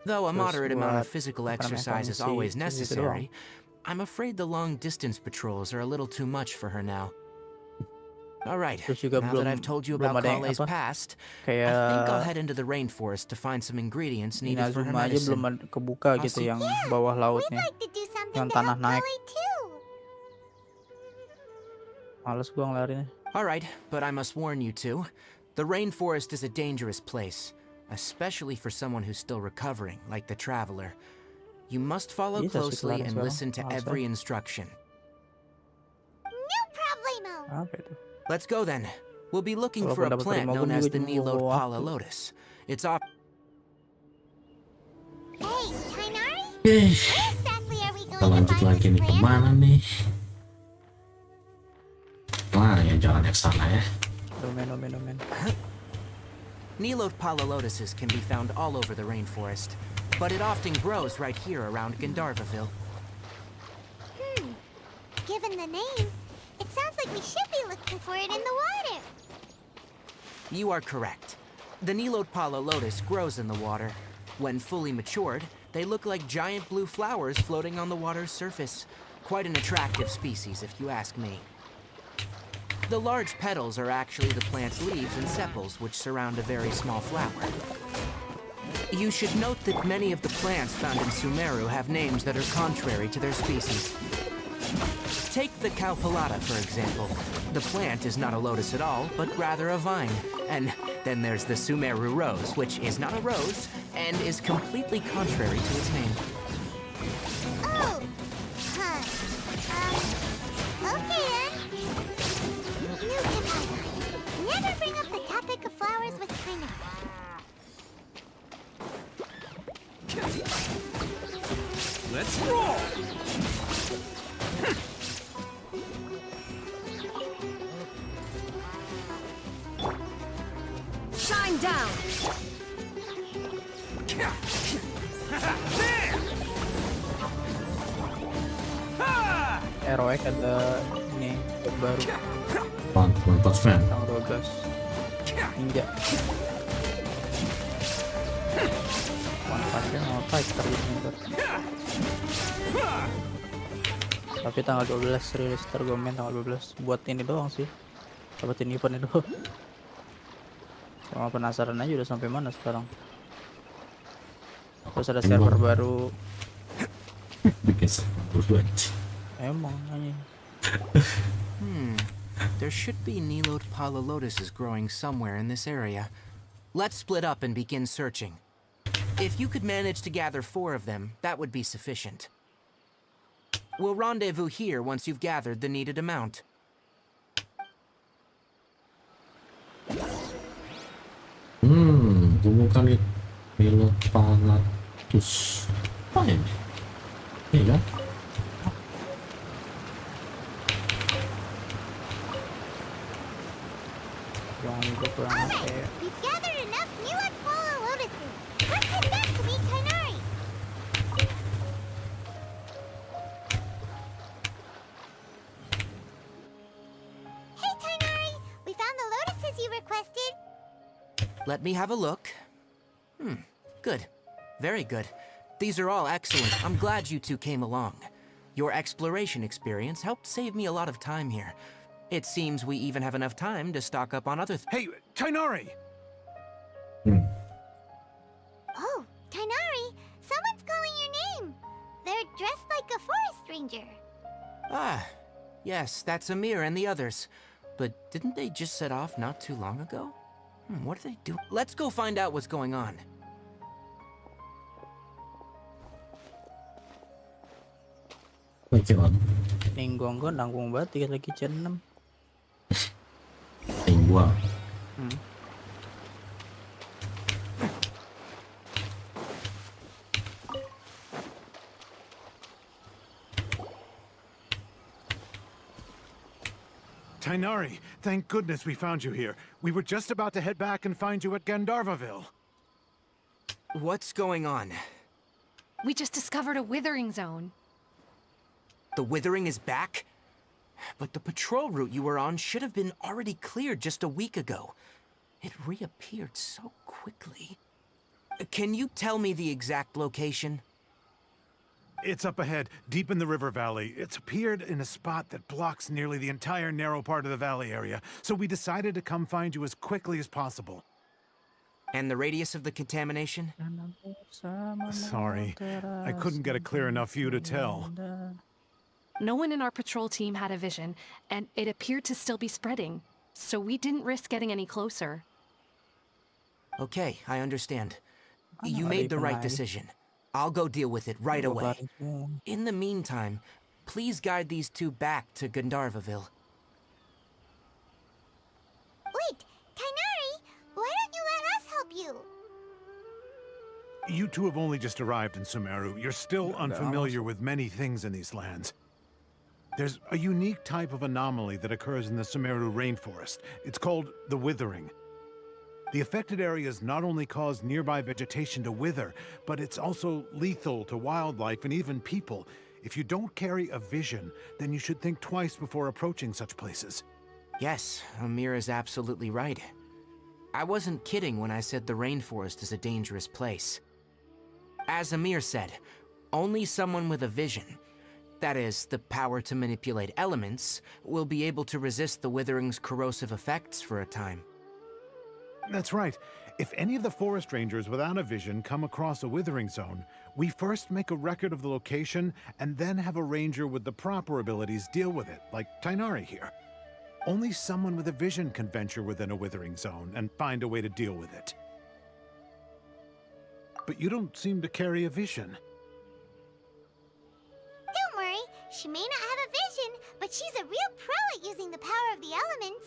Though a terus moderate amount of buat physical event exercise is fungsi, always gitu-gitu necessary, I'm afraid the long-distance patrols are a little too much for her now. All right, Terus juga now that I've told you belum about ada yang Kale's apa, past, I think I'll kayak head into the rainforest to find some ingredients needed for her Inazuma aja belum medicine. kebuka gitu yang bawah We'd lautnya. like to do something Yang to tanah help naik. Kale too. Males gua ngelarinya. All right, but I must warn you two. The rainforest is a dangerous place, especially for someone who's still recovering, like the traveler. You must follow Bisa sih closely kelarin and sekarang. listen to Males every aja. instruction. No problemo. Apa itu? Let's go then. We'll be looking for Walaupun a dapat plant known Primogam as juga the cuma Nilode bawa Pala waktu. Lotus. It's off. Hey, Tainari? Oke, Where exactly are we kita going to lanjut find lagi this nih plant? kemana nih? Wah, yang jalan ke sana ya. Domen. Nilode Pala Lotuses can be found all over the rainforest, but it often grows right here around Gandharvaville. Given the name, it sounds like we should be looking for it in the water. You are correct. The Nilode Pala Lotus grows in the water. When fully matured, they look like giant blue flowers floating on the water's surface. Quite an attractive species, if you ask me. The large petals are actually the plant's leaves and sepals, which surround a very small flower. You should note that many of the plants found in Sumeru have names that are contrary to their species. Take the Cowpelata, for example. The plant is not a lotus at all, but rather a vine. And then there's the Sumeru rose, which is not a rose, and is completely contrary to its name. Oh, huh. Okay then. New Tainari. Never bring up the topic of flowers with Tainari. Let's roll! Shine down! ROX ada ini baru Mantap, fan. tanggal 12 Ninja. Manfaatnya ngapain targetnya ntar. Tapi tanggal 12 rilis, ntar gue main tanggal 12 buat ini doang sih, dapetin event itu. Sama penasaran aja udah sampai mana sekarang. Terus ada server baru. Bikin server aja. Emang aja. There should be Nilode Pala Lotuses growing somewhere in this area. Let's split up and begin searching. If you could manage to gather 4 of them, that would be sufficient. We'll rendezvous here once you've gathered the needed amount. Temukan itu Nilode Palatus. Apa ini? Ini kan? Jangan juga kurang kayak We've gathered enough Nilode Pala lotuses. Let's head back to meet Tainari. Hey Tainari, we found the lotuses you requested. Let me have a look. Good. Very good. These are all excellent. I'm glad you two came along. Your exploration experience helped save me a lot of time here. It seems we even have enough time to stock up on other Hey, Tainari! Oh, Tainari, someone's calling your name. They're dressed like a forest ranger. Ah, yes, that's Amir and the others. But didn't they just set off not too long ago? What are they doing? Let's go find out what's going on. Oke, on. ninggong gue nanggung banget 3 lagi jam 6. Yang gua. Tainari, thank goodness we found you here. We were just about to head back and find you at Gandharvaville. What's going on? We just discovered a withering zone. The withering is back? But the patrol route you were on should have been already cleared just a week ago. It reappeared so quickly. Can you tell me the exact location? It's up ahead, deep in the river valley. It's appeared in a spot that blocks nearly the entire narrow part of the valley area, so we decided to come find you as quickly as possible. And the radius of the contamination? Sorry, I couldn't get a clear enough view to tell. No one in our patrol team had a vision, and it appeared to still be spreading. So we didn't risk getting any closer. Okay, I understand. You made the right decision. I'll go deal with it right away. In the meantime, please guide these two back to Gandharvaville. Wait, Kainari, why don't you let us help you? You two have only just arrived in Sumeru. You're still unfamiliar with many things in these lands. There's a unique type of anomaly that occurs in the Sumeru rainforest. It's called the withering. The affected areas not only cause nearby vegetation to wither, but it's also lethal to wildlife and even people. If you don't carry a vision, then you should think twice before approaching such places. Yes, Amir is absolutely right. I wasn't kidding when I said the rainforest is a dangerous place. As Amir said, only someone with a vision, that is, the power to manipulate elements, will be able to resist the withering's corrosive effects for a time. That's right. If any of the forest rangers without a vision come across a withering zone, we first make a record of the location and then have a ranger with the proper abilities deal with it, like Tainari here. Only someone with a vision can venture within a withering zone and find a way to deal with it. But you don't seem to carry a vision. Don't worry, she may not have a vision, but she's a real pro at using the power of the elements.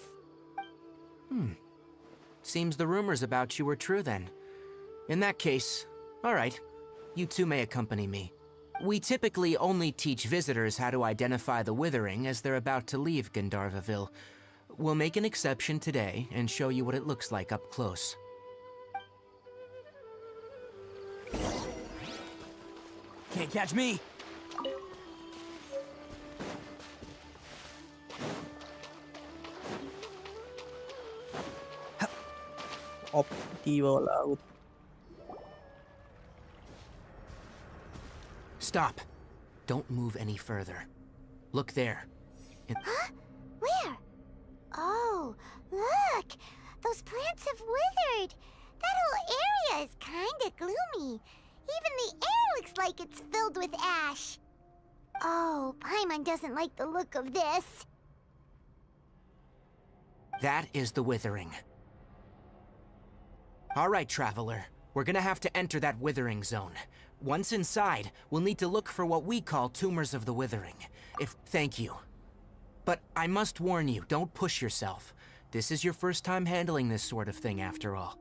Seems the rumors about you were true then. In that case, all right, you two may accompany me. We typically only teach visitors how to identify the withering as they're about to leave Gandharvaville. We'll make an exception today and show you what it looks like up close. Can't catch me. Op di bawah laut. Stop. Don't move any further. Look there. Where? Oh, look! Those plants have withered! That whole area is kinda gloomy. Even the air looks like it's filled with ash. Oh, Paimon doesn't like the look of this. That is the withering. All right, traveler. We're gonna have to enter that withering zone. Once inside, we'll need to look for what we call tumors of the withering. Thank you. But I must warn you, don't push yourself. This is your first time handling this sort of thing, after all.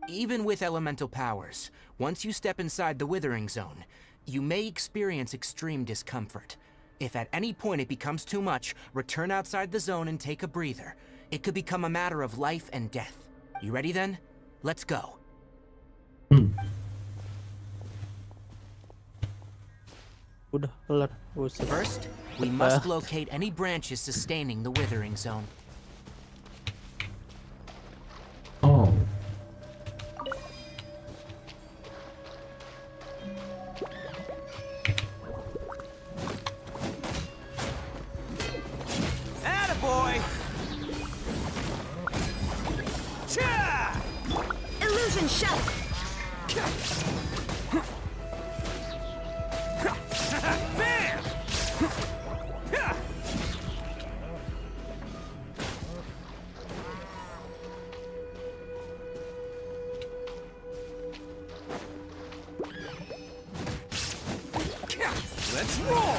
Even with elemental powers, once you step inside the withering zone, you may experience extreme discomfort. If at any point it becomes too much, return outside the zone and take a breather. It could become a matter of life and death. You ready then? Let's go. Udah kelar. Buset. First, we must locate any branches sustaining the withering zone. Oh, Attaboy! Cha! Illusion shut! Bam! Let's roll!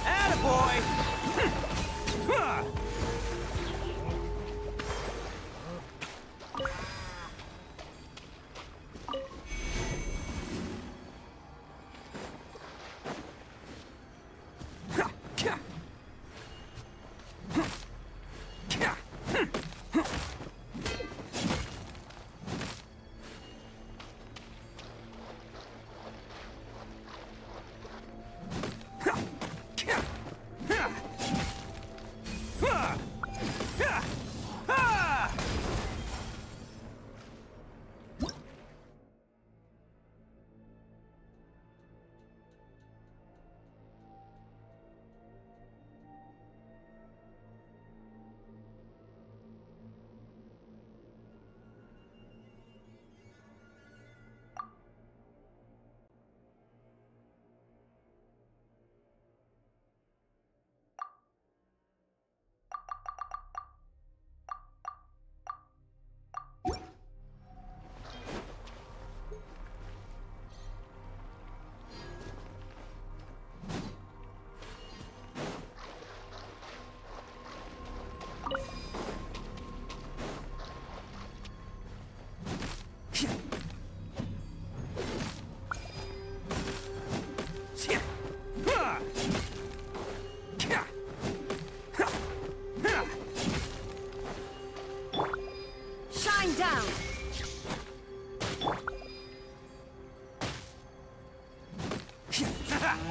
Attaboy!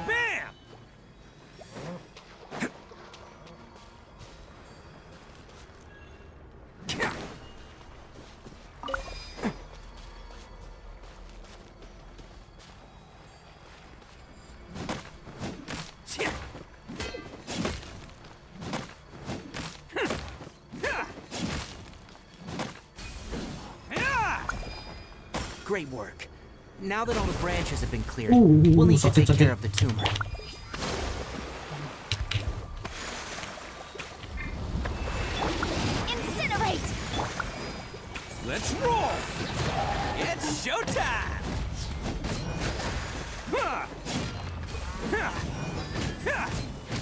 Bam! Great work. Now that all the branches have been cleared, we'll need to sakit, take care sakit. of the tumor. Incinerate! Let's roll! It's showtime!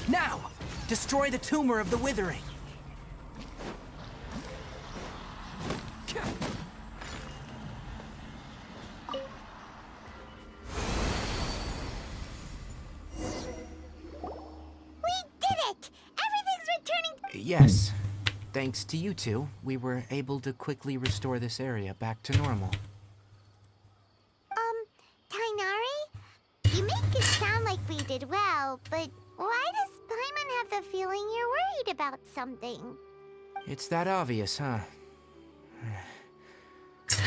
Now, destroy the tumor of the withering. We did it! Everything's returning. Yes. Thanks to you two, we were able to quickly restore this area back to normal. Tainari? You make it sound like we did well, but why does Paimon have the feeling you're worried about something? It's that obvious, huh?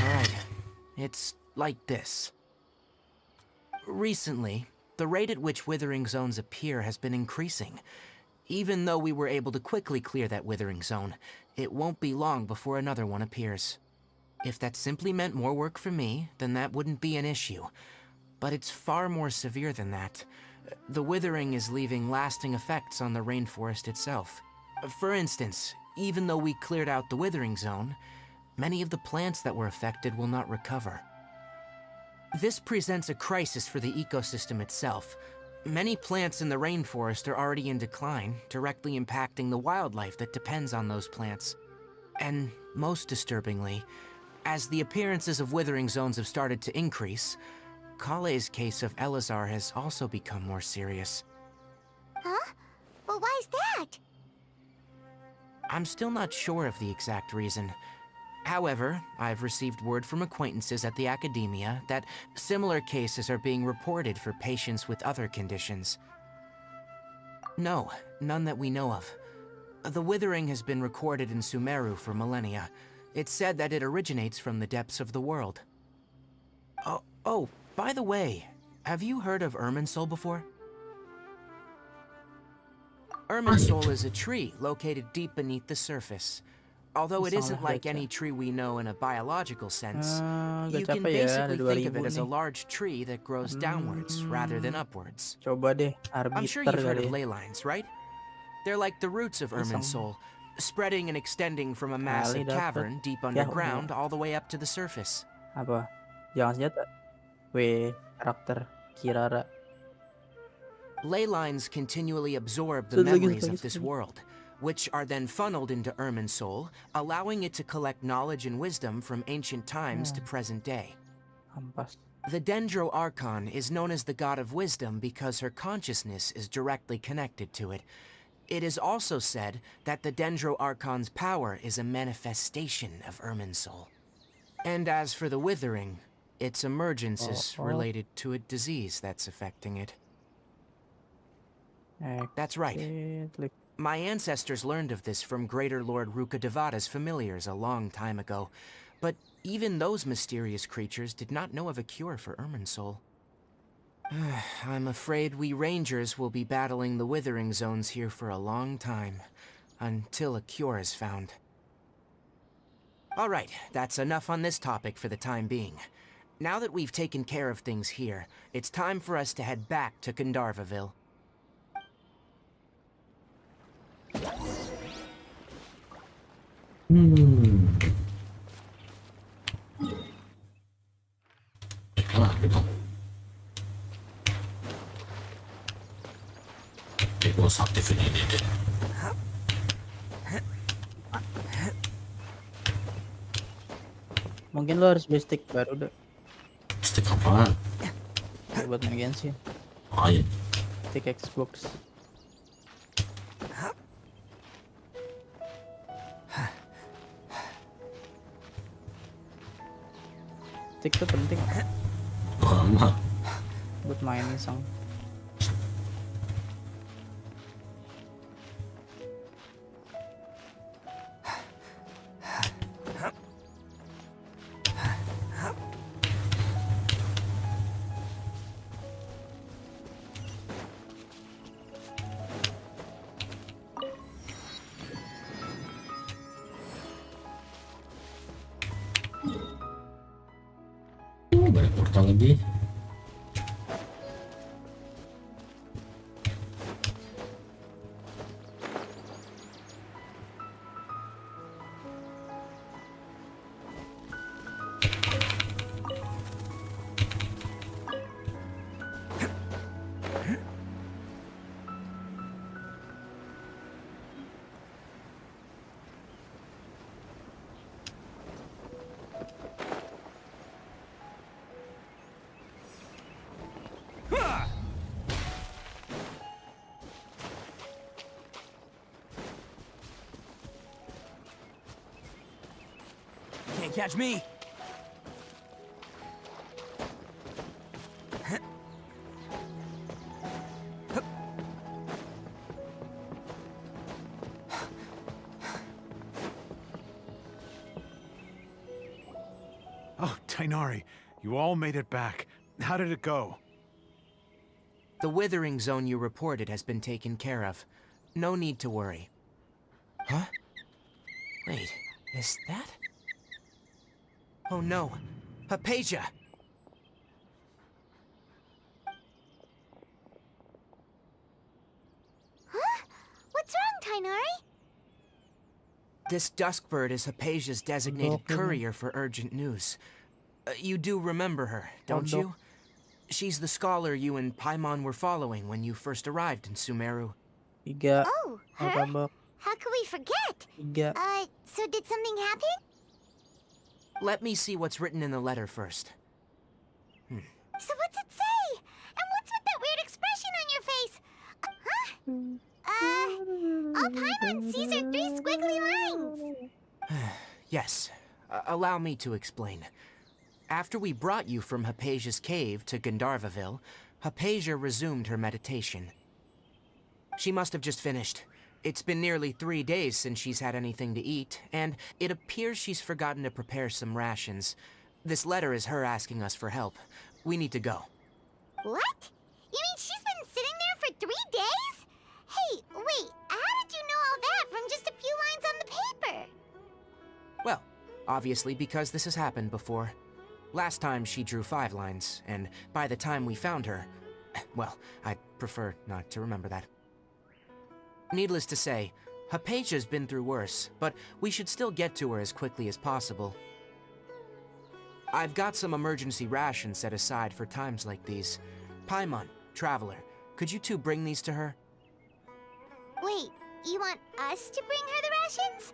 Alright. It's like this. Recently, the rate at which withering zones appear has been increasing. Even though we were able to quickly clear that withering zone, it won't be long before another one appears. If that simply meant more work for me, then that wouldn't be an issue. But it's far more severe than that. The withering is leaving lasting effects on the rainforest itself. For instance, even though we cleared out the withering zone, many of the plants that were affected will not recover. This presents a crisis for the ecosystem itself. Many plants in the rainforest are already in decline, directly impacting the wildlife that depends on those plants. And most disturbingly, as the appearances of withering zones have started to increase, Kale's case of Elazar has also become more serious. Huh? But why's that? I'm still not sure of the exact reason. However, I've received word from acquaintances at the academia that similar cases are being reported for patients with other conditions. No, none that we know of. The withering has been recorded in Sumeru for millennia. It's said that it originates from the depths of the world. Oh, by the way, have you heard of Irminsul before? Irminsul is a tree located deep beneath the surface. Although it isn't like any tree we know in a biological sense, you can basically think of it as a large tree that grows downwards rather than upwards. Coba deh, I'm sure arbiter you've heard of kali ya. ley lines, right? They're like the roots of Irminsul, spreading and extending from a massive dapet. cavern deep Ya, underground all the way up to the surface. Apa? Jangan senjata. W, karakter Kirara. Ley lines continually absorb the Satu lagi, memories satu lagi, of this satu lagi. world, which are then funneled into Irminsul, allowing it to collect knowledge and wisdom from ancient times to present day. Ampas. The Dendro Archon is known as the god of wisdom because her consciousness is directly connected to it. It is also said that the Dendro Archon's power is a manifestation of Irminsul. And as for the withering, its emergence is related to a disease that's affecting it. That's right. Exit. My ancestors learned of this from Greater Lord Rukkhadevata's familiars a long time ago, but even those mysterious creatures did not know of a cure for Irminsul. I'm afraid we rangers will be battling the withering zones here for a long time, until a cure is found. Alright, that's enough on this topic for the time being. Now that we've taken care of things here, it's time for us to head back to Gandharvaville. Baiklah, gitu. Gue harus aktifin ini deh. Mungkin lo harus beli stick baru deh. Stick apaan? Buat main Genshin. Main. Stick Xbox. Stick tuh penting Amat. buat main iseng. satu lagi. Can't catch me. Oh, Tainari, you all made it back. How did it go? The withering zone you reported has been taken care of. No need to worry. Huh? Wait, is that? Oh no, Hypatia! Huh? What's wrong, Tainari? This Duskbird is Hypatia's designated Broken. courier for urgent news. You do remember her, don't Kodok. you? She's the scholar you and Paimon were following when you first arrived in Sumeru. 3. Oh, her? Martabak. How could we forget? 3. So did something happen? Let me see what's written in the letter first. So what's it say? And what's with that weird expression on your face? All Paimon sees are 3 squiggly lines. Yes, allow me to explain. After we brought you from Hypatia's cave to Gandharvaville, Hypatia resumed her meditation. She must have just finished. It's been nearly 3 days since she's had anything to eat, and it appears she's forgotten to prepare some rations. This letter is her asking us for help. We need to go. What? You mean she's been sitting there for 3 days? Hey, wait, how did you know all that from just a few lines on the paper? Well, obviously because this has happened before. Last time she drew 5 lines, and by the time we found her, well, I'd prefer not to remember that. Needless to say, Hypatia's been through worse, but we should still get to her as quickly as possible. I've got some emergency rations set aside for times like these. Paimon, Traveler, could you two bring these to her? Wait, you want us to bring her the rations?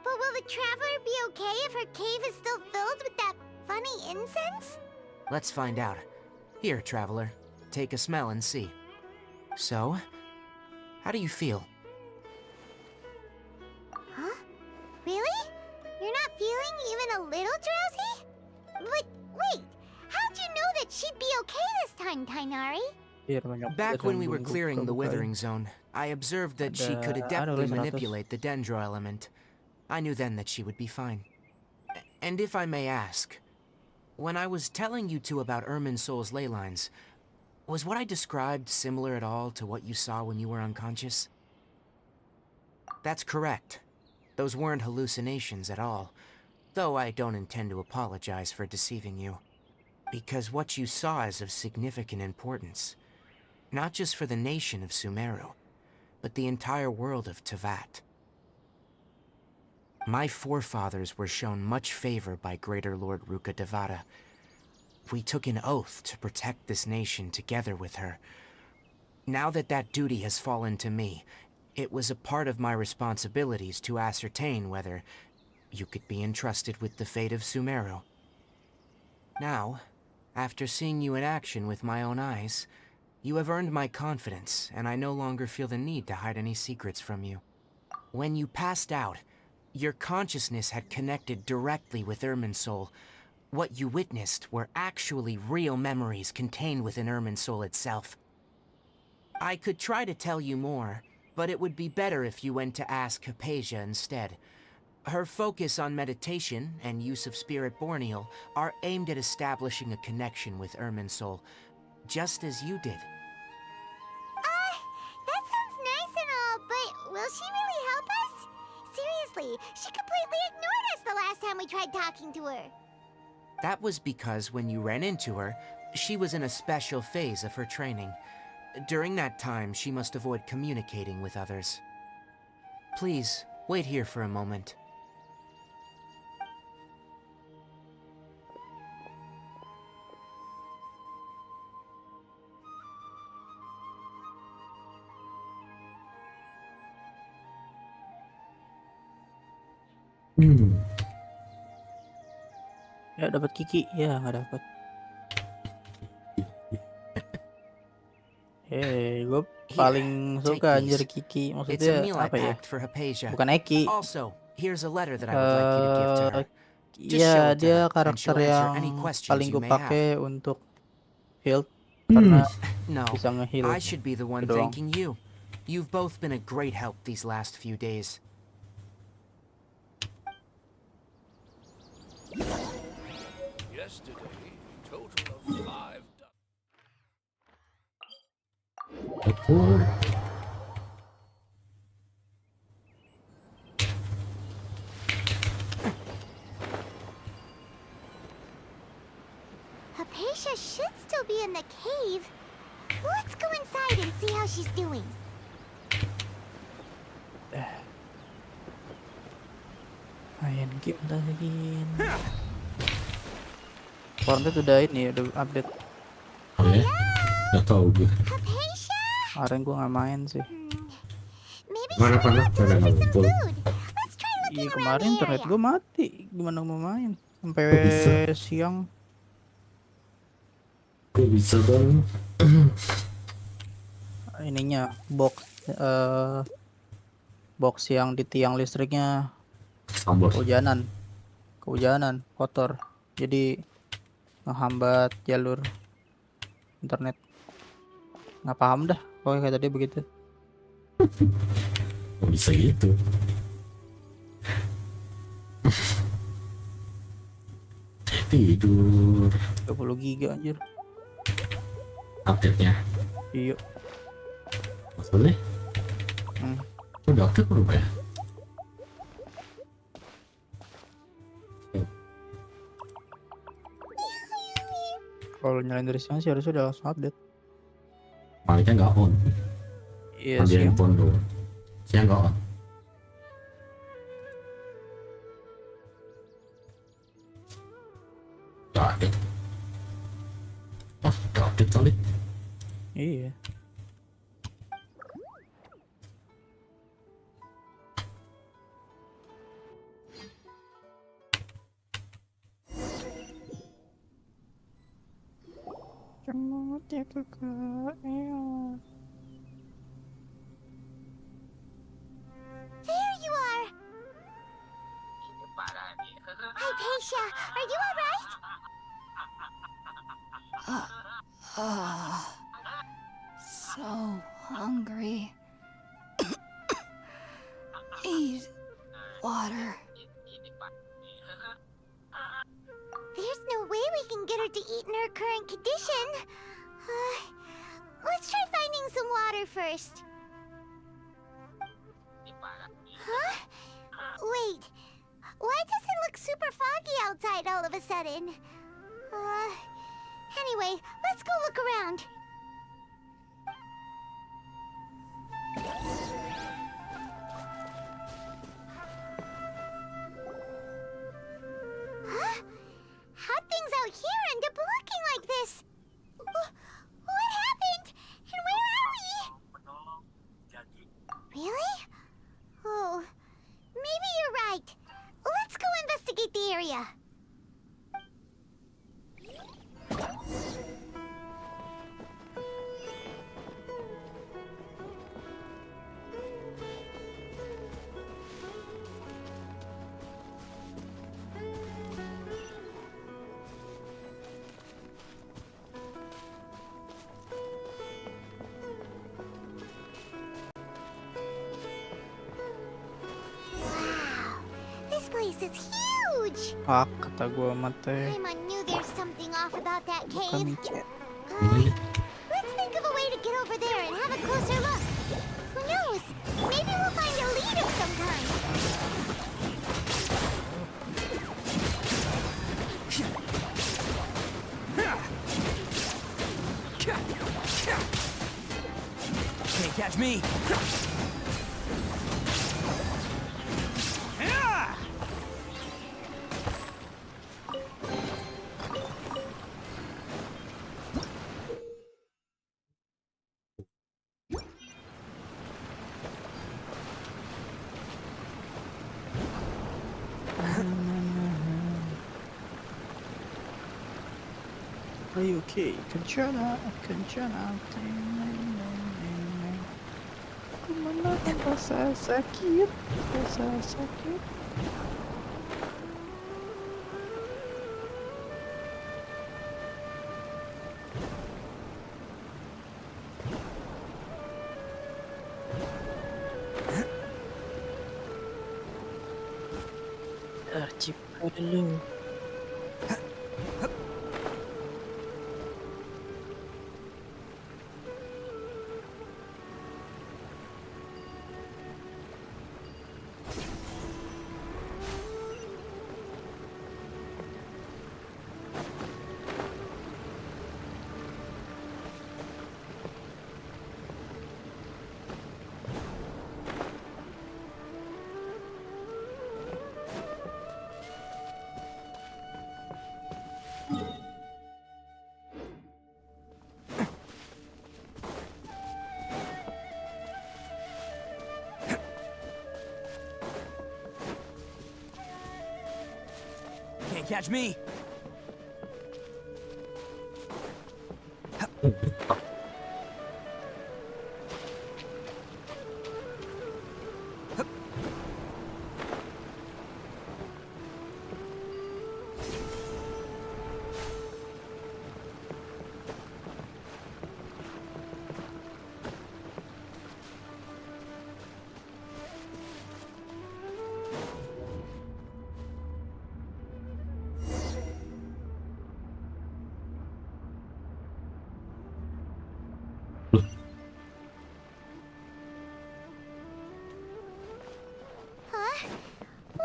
But will the Traveler be okay if her cave is still filled with that funny incense? Let's find out. Here, Traveler, take a smell and see. So, how do you feel? Huh? Really? You're not feeling even a little drowsy? But wait, how'd you know that she'd be okay this time, Tainari? Biar banyak Back when we were belum clearing the buka-bukain. withering zone, I observed that she could Ada adeptly 100. manipulate the dendro element. I knew then that she would be fine. And if I may ask, when I was telling you two about Irminsol's ley lines, was what I described similar at all to what you saw when you were unconscious? That's correct. Those weren't hallucinations at all, though I don't intend to apologize for deceiving you. Because what you saw is of significant importance. Not just for the nation of Sumeru, but the entire world of Teyvat. My forefathers were shown much favor by Greater Lord Rukkhadevata. We took an oath to protect this nation together with her. Now that that duty has fallen to me, it was a part of my responsibilities to ascertain whether you could be entrusted with the fate of Sumeru. Now, after seeing you in action with my own eyes, you have earned my confidence, and I no longer feel the need to hide any secrets from you. When you passed out, your consciousness had connected directly with Irminsul. What you witnessed were actually real memories contained within Irminsul itself. I could try to tell you more, but it would be better if you went to ask Hypatia instead. Her focus on meditation and use of Spirit Borneal are aimed at establishing a connection with Irminsul, just as you did. That sounds nice and all, but will she really help us? Seriously, she completely ignored us the last time we tried talking to her. That was because when you ran into her, she was in a special phase of her training. During that time, she must avoid communicating with others. Please, wait here for a moment. Ya dapat Kiki, ya nggak dapat. Gue paling take suka anjir these. Kiki. It's a Maksudnya meal I apa ya? packed for Hypatia. Bukan Eki. Also, here's a letter that I would like you to give to her. Just Ya show it to dia her, and karakter she'll answer yang any questions paling you gue may have. pakai untuk heal karena No, bisa nge-heal. I should be the one Gitu doang. thanking you. You've both been a great help these last few days. Yesterday, total of 5 Betul. Hypatia should still be in the cave. Let's go inside and see how she's doing. Main game lagi. Fortnite udah ini udah update. Oh ya? Gak tau gue. Hypatia? Kemarin gue nggak main sih. Maybe Mana she went out to pada look for some ngumpul. food. Let's try looking Iya around kemarin the internet area. gue mati. Gimana mau main? Sampai Kok bisa? siang. Kok bisa dong? Ininya box yang di tiang listriknya Sambor. kehujanan kotor, jadi ngehambat jalur internet. Nggak paham dah pokoknya kayak tadi begitu. Kok bisa gitu? Tidur. 30 giga anjir. Update-nya. Iya. Maksudnya? Udah update belum ya? Kalau nyalain dari siang sih harusnya udah langsung update. Maliknya nggak on. Iya Di sih. handphone doang. Siang nggak on. Nggak update. Oh, nggak update kali. Iya. There you are. Hypatia, are you alright? So hungry. Need water. There's no way we can get her to eat in her current condition. Let's try finding some water first. Huh? Wait. Why does it look super foggy outside all of a sudden? Anyway, let's go look around. Huh? How'd things out here end up looking like this? What happened? And where are we? Really? Oh, maybe you're right. Let's go investigate the area. Wow, this place is huge. Kata gua mate. Paimon knew there's something off about that Bukan cave. micet. Let's think of a way to get over there and have a closer look. Who knows? Maybe we'll find a lead of some kind. Can't catch me. Ayo, oke, kencana, kencana. Ku menahan rasa sakit, rasa sakit. Tercipta dulu. Can't catch me. Huh?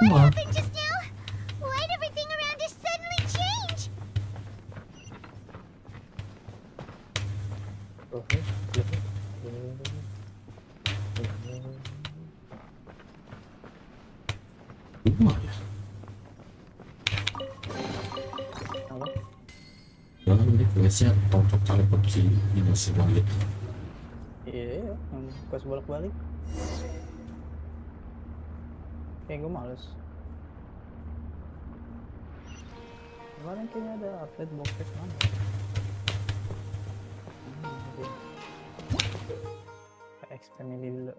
What happened just now? Why'd everything around us suddenly change? Rumah ya? Jangan ini biasanya tonton teleport si ini si balik. Iya, yang pas bolak-balik. Gue males. Kemarin kayaknya ada update bokep mana? Expand ini dulu.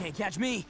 Can't catch me.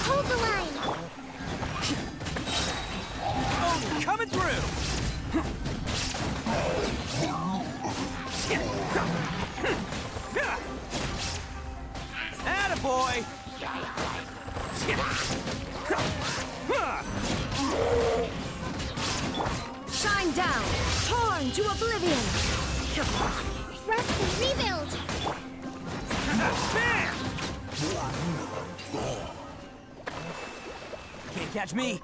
Hold the line. Oh, coming through. Attaboy. Shine down! Torn to oblivion! Rest and rebuild! Can't catch me.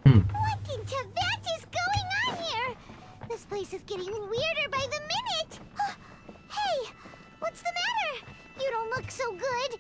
What in Tibet is going on here? This place is getting weirder by the minute. Hey, what's the matter? You don't look so good.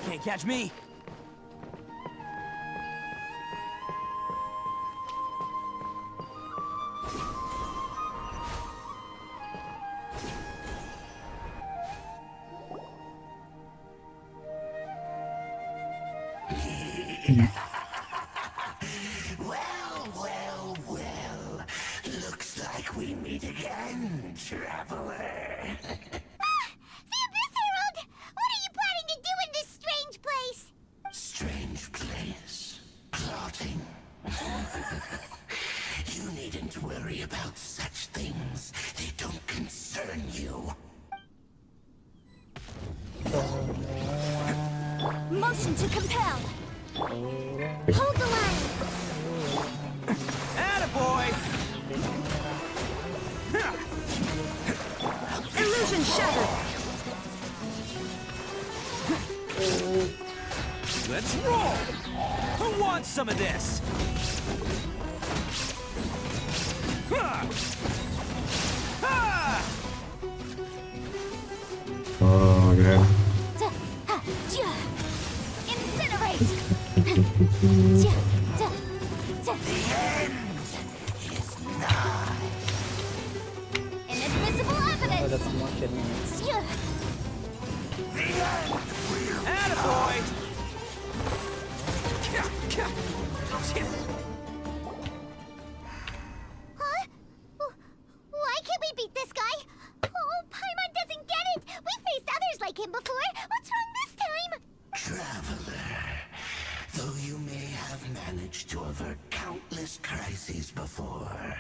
Can't catch me. Well. Looks like we meet again, traveler. The Abyss Herald! What are you planning to do in this strange place? Strange place. you. Motion to compel. Hold the line. Attaboy! Illusion shattered. Let's roll! Who wants some of this? Ha! Ha! Oh, okay. Incinerate. Inadmissible Ada evidence. motionnya. Attaboy! Huh? Why can't we beat this guy? Oh, Paimon doesn't get it! We faced others like him before! What's wrong this time? Traveler, though you may have managed to avert countless crises before,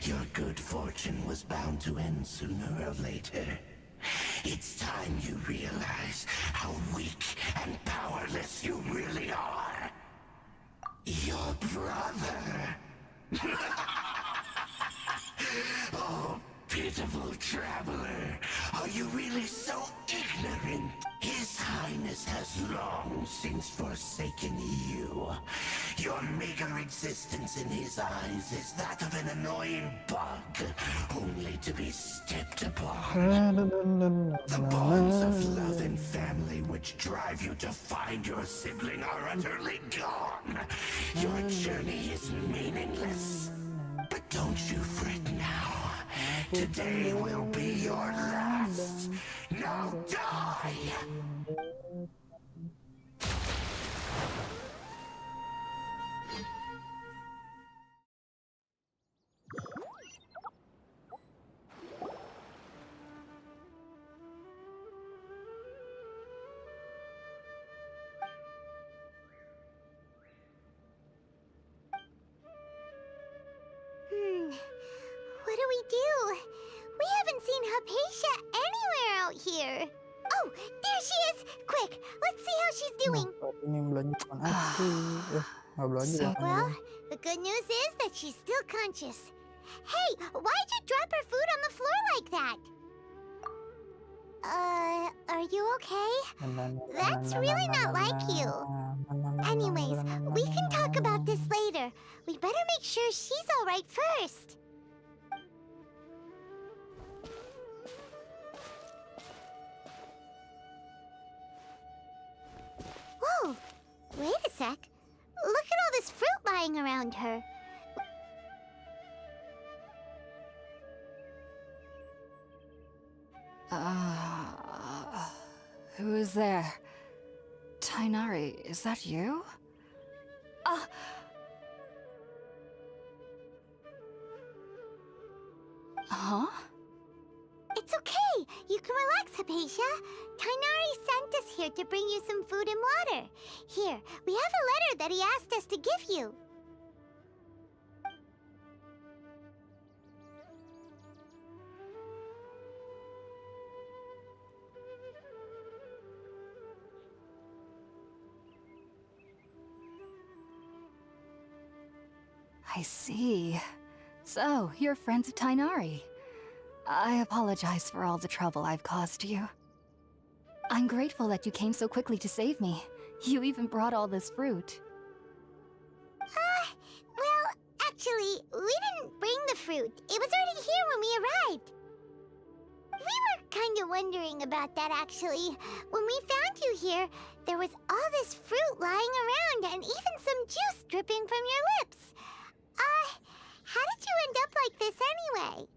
your good fortune was bound to end sooner or later. It's time you realize how weak and powerless you really are. Your brother. Oh, pitiful traveler. Are you really so ignorant? His Highness has long since forsaken you. Your meager existence in his eyes is that of an annoying bug, only to be stepped upon. The bonds of love and family which drive you to find your sibling are utterly gone. Your journey is meaningless. But don't you fret now. Today will be your last. Now die! What do we do? We haven't seen Hypatia anywhere out here. Oh, there she is! Quick, let's see how she's doing. Ini belanja depan aku. Nggak belanja So- depan Well, gua. the good news is that she's still conscious. Hey, why'd you drop her food on the floor like that? Are you okay? That's really not like you. Anyways, we can talk about this later. We better make sure she's alright first. Whoa! Wait a sec. Look at all this fruit lying around her. Who is there? Tainari, is that you? Huh? It's okay. You can relax, Hypatia. Tainari sent us here to bring you some food and water. Here, we have a letter that he asked us to give you. I see. So, you're friends of Tainari. I apologize for all the trouble I've caused you. I'm grateful that you came so quickly to save me. You even brought all this fruit. Well, actually, we didn't bring the fruit. It was already here when we arrived. We were kind of wondering about that, actually. When we found you here, there was all this fruit lying around and even some juice dripping from your lips. How did you end up like this anyway?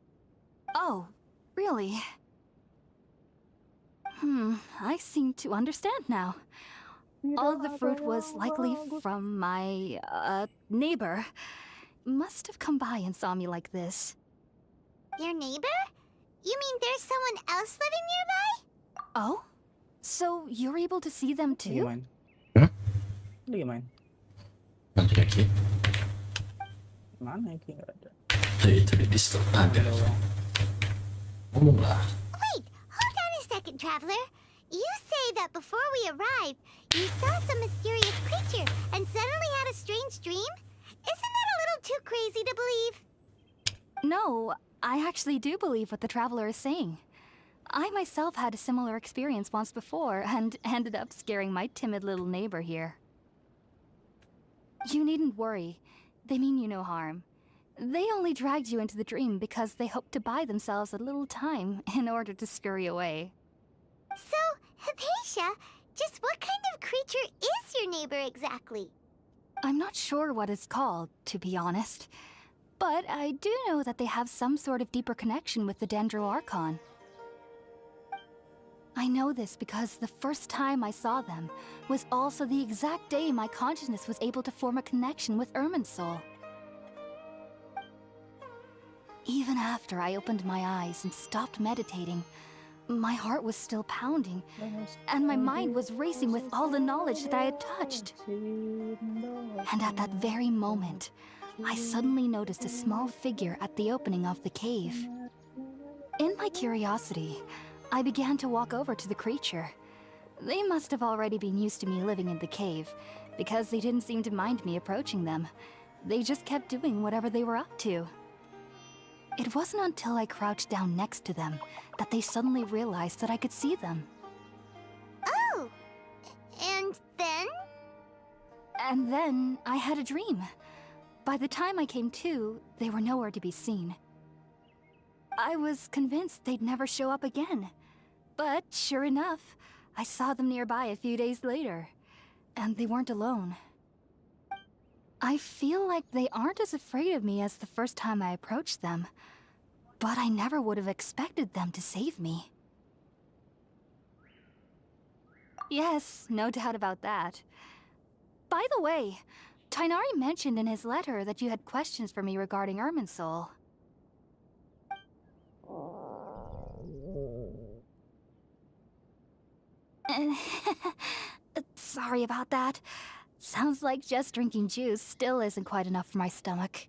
Oh, really? I seem to understand now. All the fruit was likely from my, neighbor. Must have come by and saw me like this. Your neighbor? You mean there's someone else living nearby? Oh? So you're able to see them Lagi too? main. Hah? Lagi main. Nanti lagi. Mana Ki? Nggak ada. Itu di Discord ada. Doang. Ngomong lah. Wait, Traveler. You say that before we arrived, you saw some mysterious creature and suddenly had a strange dream? Isn't that a little too crazy to believe? No, I actually do believe what the Traveler is saying. I myself had a similar experience once before and ended up scaring my timid little neighbor here. You needn't worry. They mean you no harm. They only dragged you into the dream because they hoped to buy themselves a little time in order to scurry away. So, Hypatia, just what kind of creature is your neighbor exactly? I'm not sure what it's called, to be honest. But I do know that they have some sort of deeper connection with the Dendro Archon. I know this because the first time I saw them was also the exact day my consciousness was able to form a connection with Irminsul. Even after I opened my eyes and stopped meditating, my heart was still pounding, and my mind was racing with all the knowledge that I had touched. And at that very moment, I suddenly noticed a small figure at the opening of the cave. In my curiosity, I began to walk over to the creature. They must have already been used to me living in the cave, because they didn't seem to mind me approaching them. They just kept doing whatever they were up to. It wasn't until I crouched down next to them that they suddenly realized that I could see them. Oh! And then? And then I had a dream. By the time I came to, they were nowhere to be seen. I was convinced they'd never show up again. But sure enough, I saw them nearby a few days later. And they weren't alone. I feel like they aren't as afraid of me as the first time I approached them. But I never would have expected them to save me. Yes, no doubt about that. By the way, Tighnari mentioned in his letter that you had questions for me regarding Irminsul. Sorry about that. Sounds like just drinking juice still isn't quite enough for my stomach.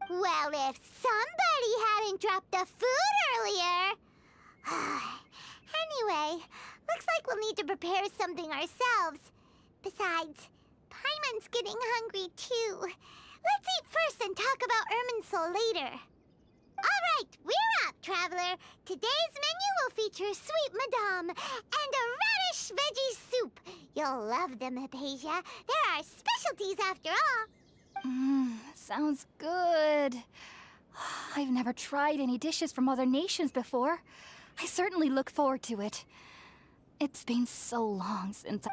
Well, if somebody hadn't dropped the food earlier... Anyway, looks like we'll need to prepare something ourselves. Besides, Paimon's getting hungry too. Let's eat first and talk about Irminsul later. Alright, we're up, Traveler. Today's menu will feature sweet madame and a radish veggie soup. You'll love them, Hypatia. They're our specialties after all. Sounds good. I've never tried any dishes from other nations before. I certainly look forward to it. It's been so long since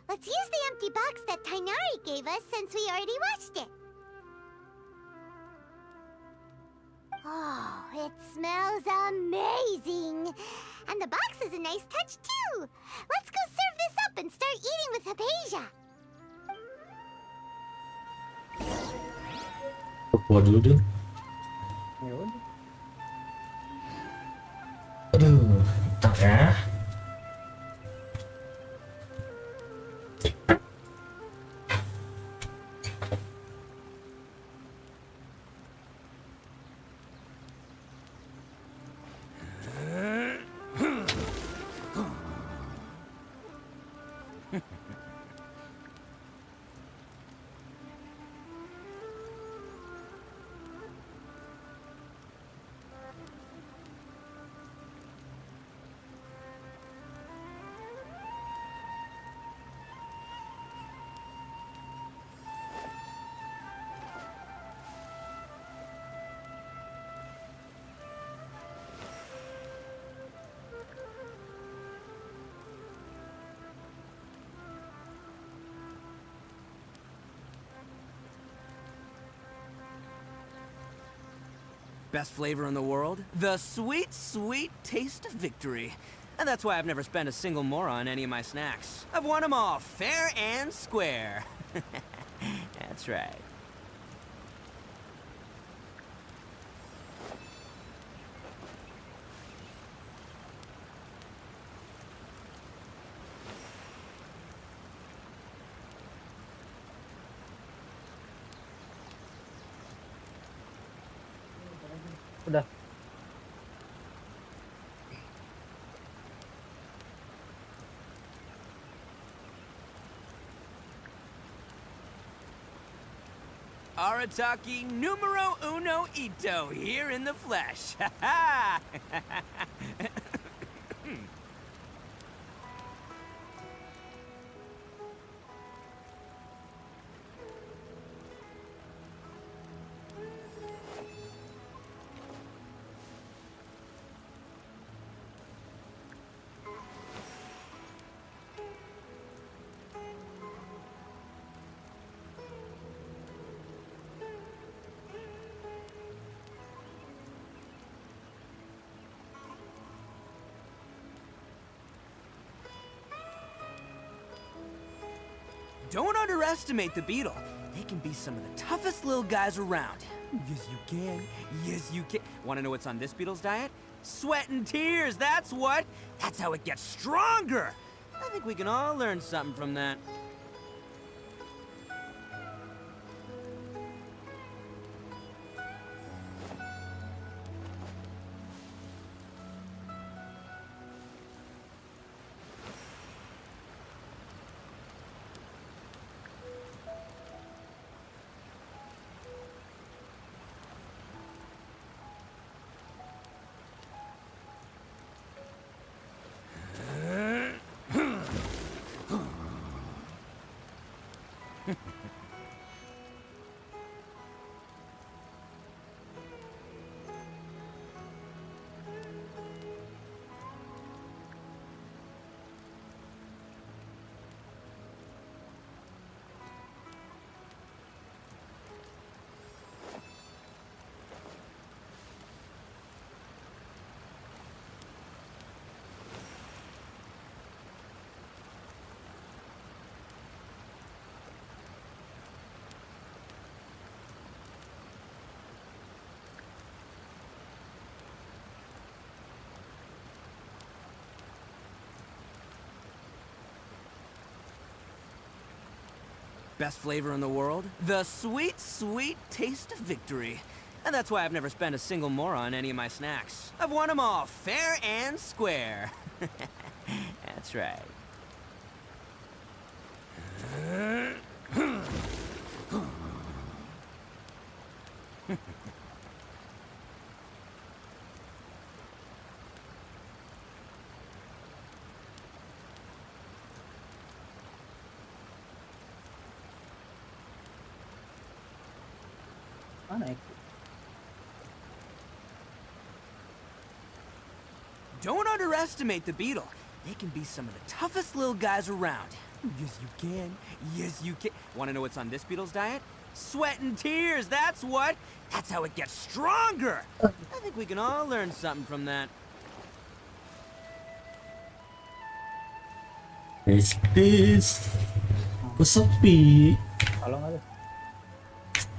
Let's use the empty box that Tighnari gave us since we already watched it. Oh, it smells amazing. And the box is a nice touch too. Let's go serve this up and start eating with Hypatia. Buat dulu deh. Aduh, bentar ya. Best flavor in the world? The sweet, sweet taste of victory. And that's why I've never spent a single mora on any of my snacks. I've won them all fair and square. That's right. Udah. Arataki numero uno ito here in the flesh. Ha ha! Don't underestimate the beetle. They can be some of the toughest little guys around. Yes, you can. Yes, you can. Want to know what's on this beetle's diet? Sweat and tears, that's what. That's how it gets stronger. I think we can all learn something from that. Best flavor in the world? The sweet, sweet taste of victory. And that's why I've never spent a single mora on any of my snacks. I've won them all fair and square. That's right. Mana itu? Don't underestimate the beetle. They can be some of the toughest little guys around. Yes, you can. Yes, you can. Want to know what's on this beetle's diet? Sweat and tears, that's what. That's how it gets stronger. I think we can all learn something from that. This kesepi. Kalau nggak ada.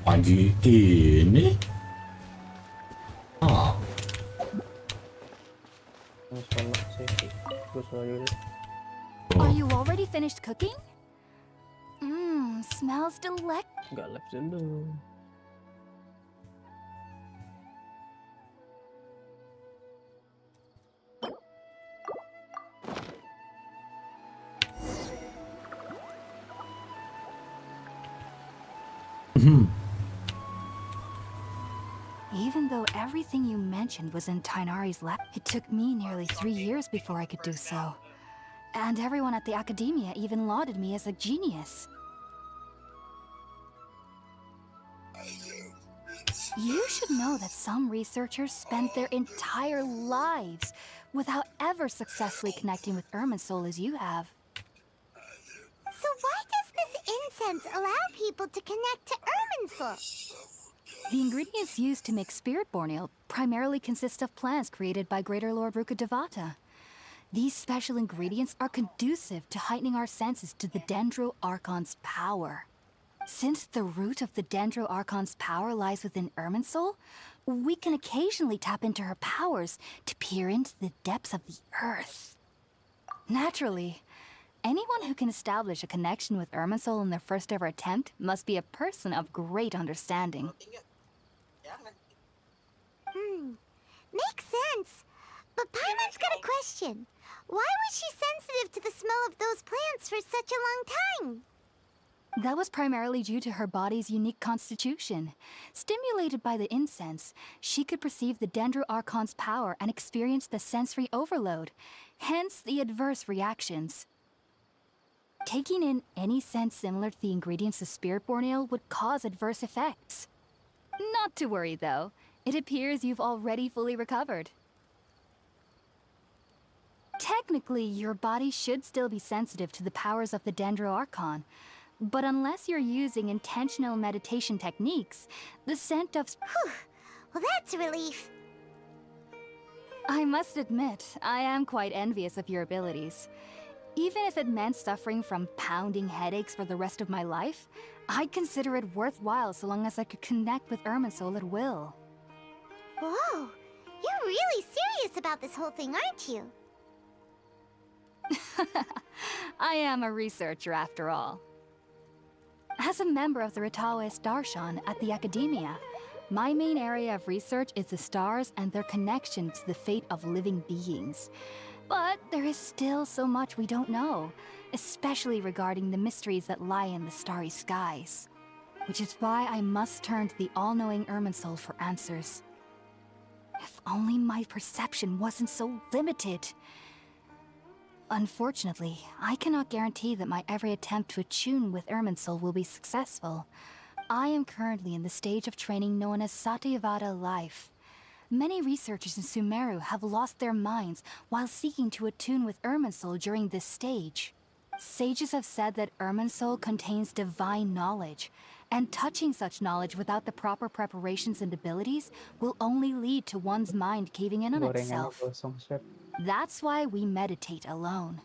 Pagi ini. Ah. Are you already finished cooking? Smells delicious. Nggak lab dulu. Even though everything you mentioned was in Tainari's lab, it took me nearly 3 years before I could do so. And everyone at the academia even lauded me as a genius. You should know that some researchers spend their entire lives without ever successfully connecting with Irminsul as you have. So why does this incense allow people to connect to Irminsul? The ingredients used to make Spirit Borneal primarily consist of plants created by Greater Lord Rukkhadevata. These special ingredients are conducive to heightening our senses to the Dendro Archon's power. Since the root of the Dendro Archon's power lies within Irminsul, we can occasionally tap into her powers to peer into the depths of the earth. Naturally, anyone who can establish a connection with Irminsul in their first ever attempt must be a person of great understanding. Makes sense. But Paimon's got a question. Why was she sensitive to the smell of those plants for such a long time? That was primarily due to her body's unique constitution. Stimulated by the incense, she could perceive the Dendro Archon's power and experience the sensory overload, hence the adverse reactions. Taking in any scent similar to the ingredients of Spiritborn Ale would cause adverse effects. Not to worry, though. It appears you've already fully recovered. Technically, your body should still be sensitive to the powers of the Dendro Archon, but unless you're using intentional meditation techniques, the scent of... Whew. Well, that's a relief. I must admit, I am quite envious of your abilities. Even if it meant suffering from pounding headaches for the rest of my life, I'd consider it worthwhile so long as I could connect with Irminsul at will. Whoa, you're really serious about this whole thing, aren't you? I am a researcher after all. As a member of the Ritaoist Darshan at the Academia, my main area of research is the stars and their connection to the fate of living beings. But there is still so much we don't know, especially regarding the mysteries that lie in the starry skies. Which is why I must turn to the all-knowing Irminsul for answers. If only my perception wasn't so limited. Unfortunately, I cannot guarantee that my every attempt to attune with Irminsul will be successful. I am currently in the stage of training known as Satyavada life. Many researchers in Sumeru have lost their minds while seeking to attune with Irminsul during this stage. Sages have said that Irminsul contains divine knowledge, and touching such knowledge without the proper preparations and abilities will only lead to one's mind caving in on itself. That's why we meditate alone.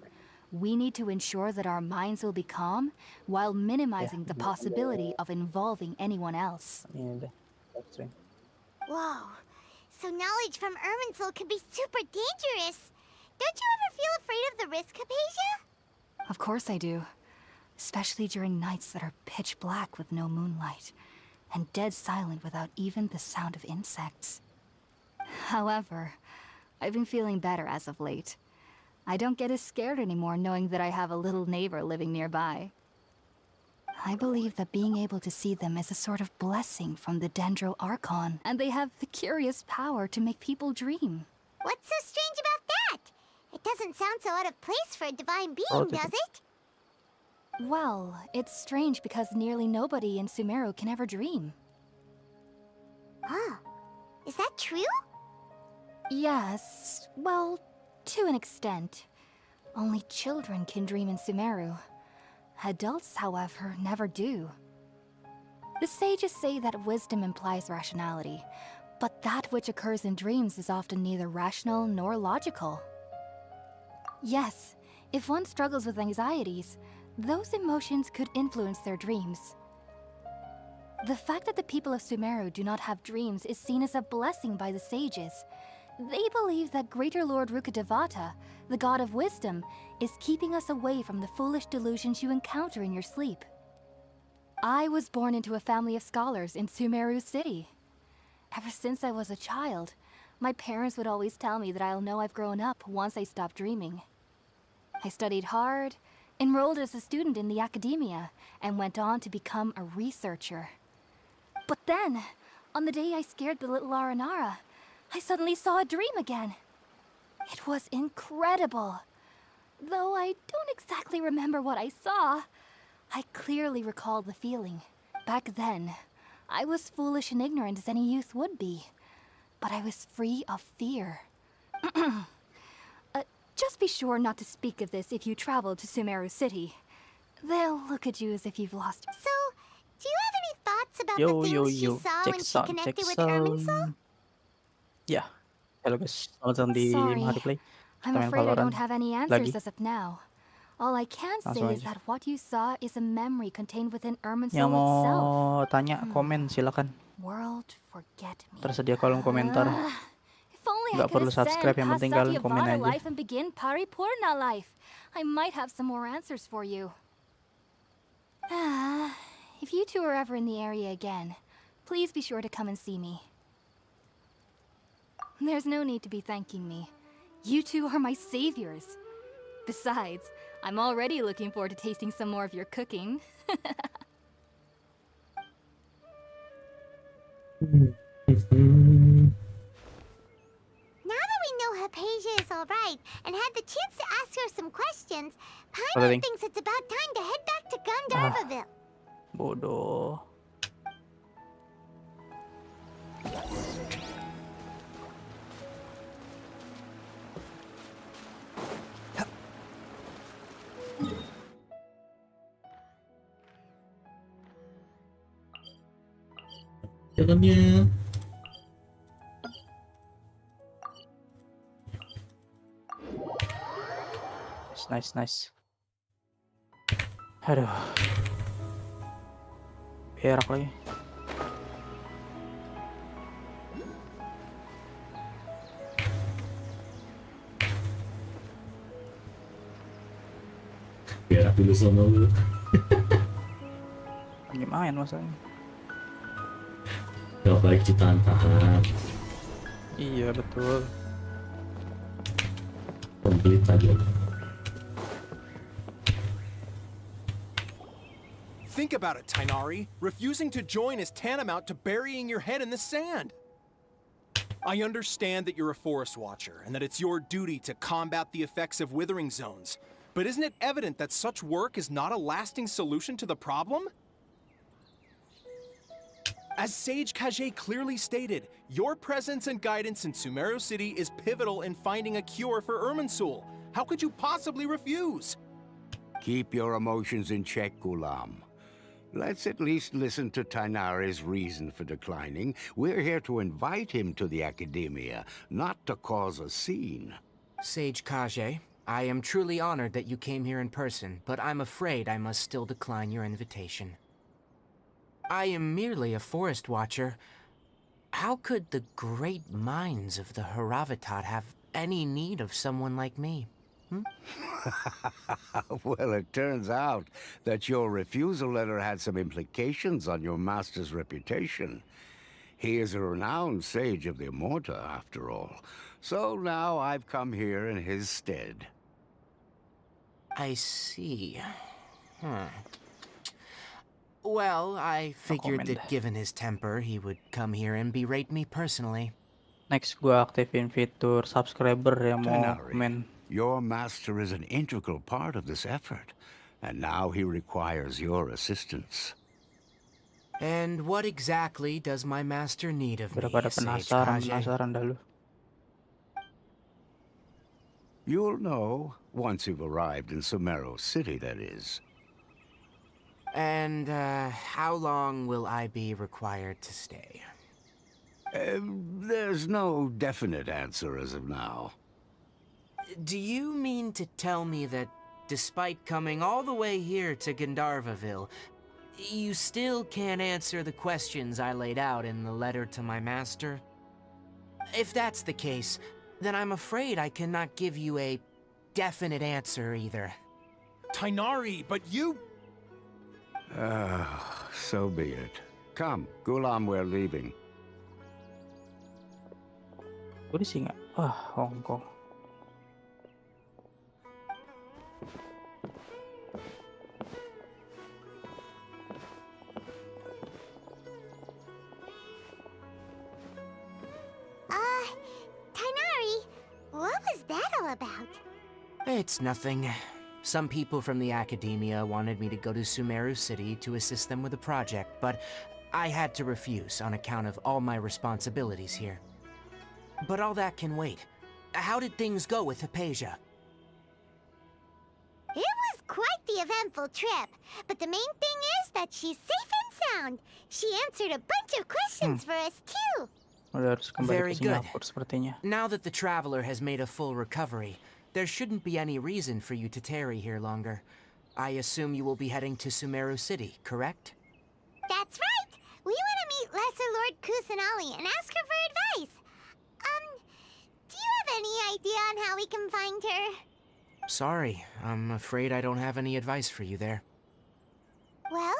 We need to ensure that our minds will be calm while minimizing the possibility of involving anyone else. Whoa, so knowledge from Irminsul can be super dangerous. Don't you ever feel afraid of the risk, Hypatia? Of course I do. Especially during nights that are pitch black with no moonlight, and dead silent without even the sound of insects. However, I've been feeling better as of late. I don't get as scared anymore knowing that I have a little neighbor living nearby. I believe that being able to see them is a sort of blessing from the Dendro Archon, and they have the curious power to make people dream. What's so strange about that? It doesn't sound so out of place for a divine being, does it? Well, it's strange because nearly nobody in Sumeru can ever dream. Huh. Is that true? Yes, well, to an extent. Only children can dream in Sumeru. Adults, however, never do. The sages say that wisdom implies rationality, but that which occurs in dreams is often neither rational nor logical. Yes, if one struggles with anxieties, those emotions could influence their dreams. The fact that the people of Sumeru do not have dreams is seen as a blessing by the sages. They believe that Greater Lord Rukkhadevata, the god of wisdom, is keeping us away from the foolish delusions you encounter in your sleep. I was born into a family of scholars in Sumeru City. Ever since I was a child, my parents would always tell me that I'll know I've grown up once I stop dreaming. I studied hard, enrolled as a student in the academia, and went on to become a researcher. But then, on the day I scared the little Aranara, I suddenly saw a dream again. It was incredible. Though I don't exactly remember what I saw, I clearly recall the feeling. Back then, I was foolish and ignorant as any youth would be, but I was free of fear. Just be sure not to speak of this if you travel to Sumeru City. They'll look at you as if you've lost. So, do you have any thoughts about the things she saw when she connected with Irminsul? Ya, halo guys, selamat datang di Sorry, Mahari Play. I'm main afraid I don't Valorant have any answers lagi. as of now. All I can say Langsung is aja. that what you saw is a memory contained within Yang Irminsul mau itself. tanya komen silakan. World, forget me. Tersedia kolom komentar. If only I Nggak could perlu subscribe, ascend yang past penting kalian komen Satyavana aja. life and begin Paripurna life. I might have some more answers for you. If you two are ever in the area again, please be sure to come and see me. There's no need to be thanking me. You two are my saviors. Besides, I'm already looking forward to tasting some more of your cooking. Now that we know Hypatia is alright and had the chance to ask her some questions, What Paimon thing? thinks it's about time to head back to Ah. Gandharvaville. Bodoh. Jalannya. Nice. Aduh. Berak lagi. Berak dulu sama lu. Lagi main masalahnya. Gak baik ditahan-tahan. Iya betul. Komplit aja. Think about it, Tainari. Refusing to join is tantamount to burying your head in the sand. I understand that you're a forest watcher and that it's your duty to combat the effects of withering zones. But isn't it evident that such work is not a lasting solution to the problem? As Sage Kage clearly stated, your presence and guidance in Sumeru City is pivotal in finding a cure for Irminsul. How could you possibly refuse? Keep your emotions in check, Gulam. Let's at least listen to Tainari's reason for declining. We're here to invite him to the Academia, not to cause a scene. Sage Kage, I am truly honored that you came here in person, but I'm afraid I must still decline your invitation. I am merely a forest watcher. How could the great minds of the Haravatat have any need of someone like me? Well, it turns out that your refusal letter had some implications on your master's reputation. He is a renowned sage of the Immorta, after all. So now I've come here in his stead. I see. Well, I figured that comment. given his temper, he would come here and berate me personally. Next gua aktifin fitur subscriber yang mau Tainari, komen. your master is an integral part of this effort, and now he requires your assistance. And what exactly does my master need of me, Udah pada Sage Kage? penasaran dah lu. You'll know once you've arrived in Sumeru City, that is. And, how long will I be required to stay? There's no definite answer as of now. Do you mean to tell me that, despite coming all the way here to Gandharvaville, you still can't answer the questions I laid out in the letter to my master? If that's the case, then I'm afraid I cannot give you a definite answer either. Tainari, but you... So be it. Come, Gulam, we're leaving. Gue di singa. Wah, Hong Kong. Tainari, what was that all about? It's nothing. Some people from the Academia wanted me to go to Sumeru City to assist them with a project, but I had to refuse on account of all my responsibilities here. But all that can wait. How did things go with Hypatia? It was quite the eventful trip, but the main thing is that she's safe and sound. She answered a bunch of questions for us too. Udah harus kembali Very ke good. Singapura sepertinya. Now that the Traveler has made a full recovery, there shouldn't be any reason for you to tarry here longer. I assume you will be heading to Sumeru City, correct? That's right! We want to meet Lesser Lord Kusanali and ask her for advice. Do you have any idea on how we can find her? Sorry, I'm afraid I don't have any advice for you there. Well,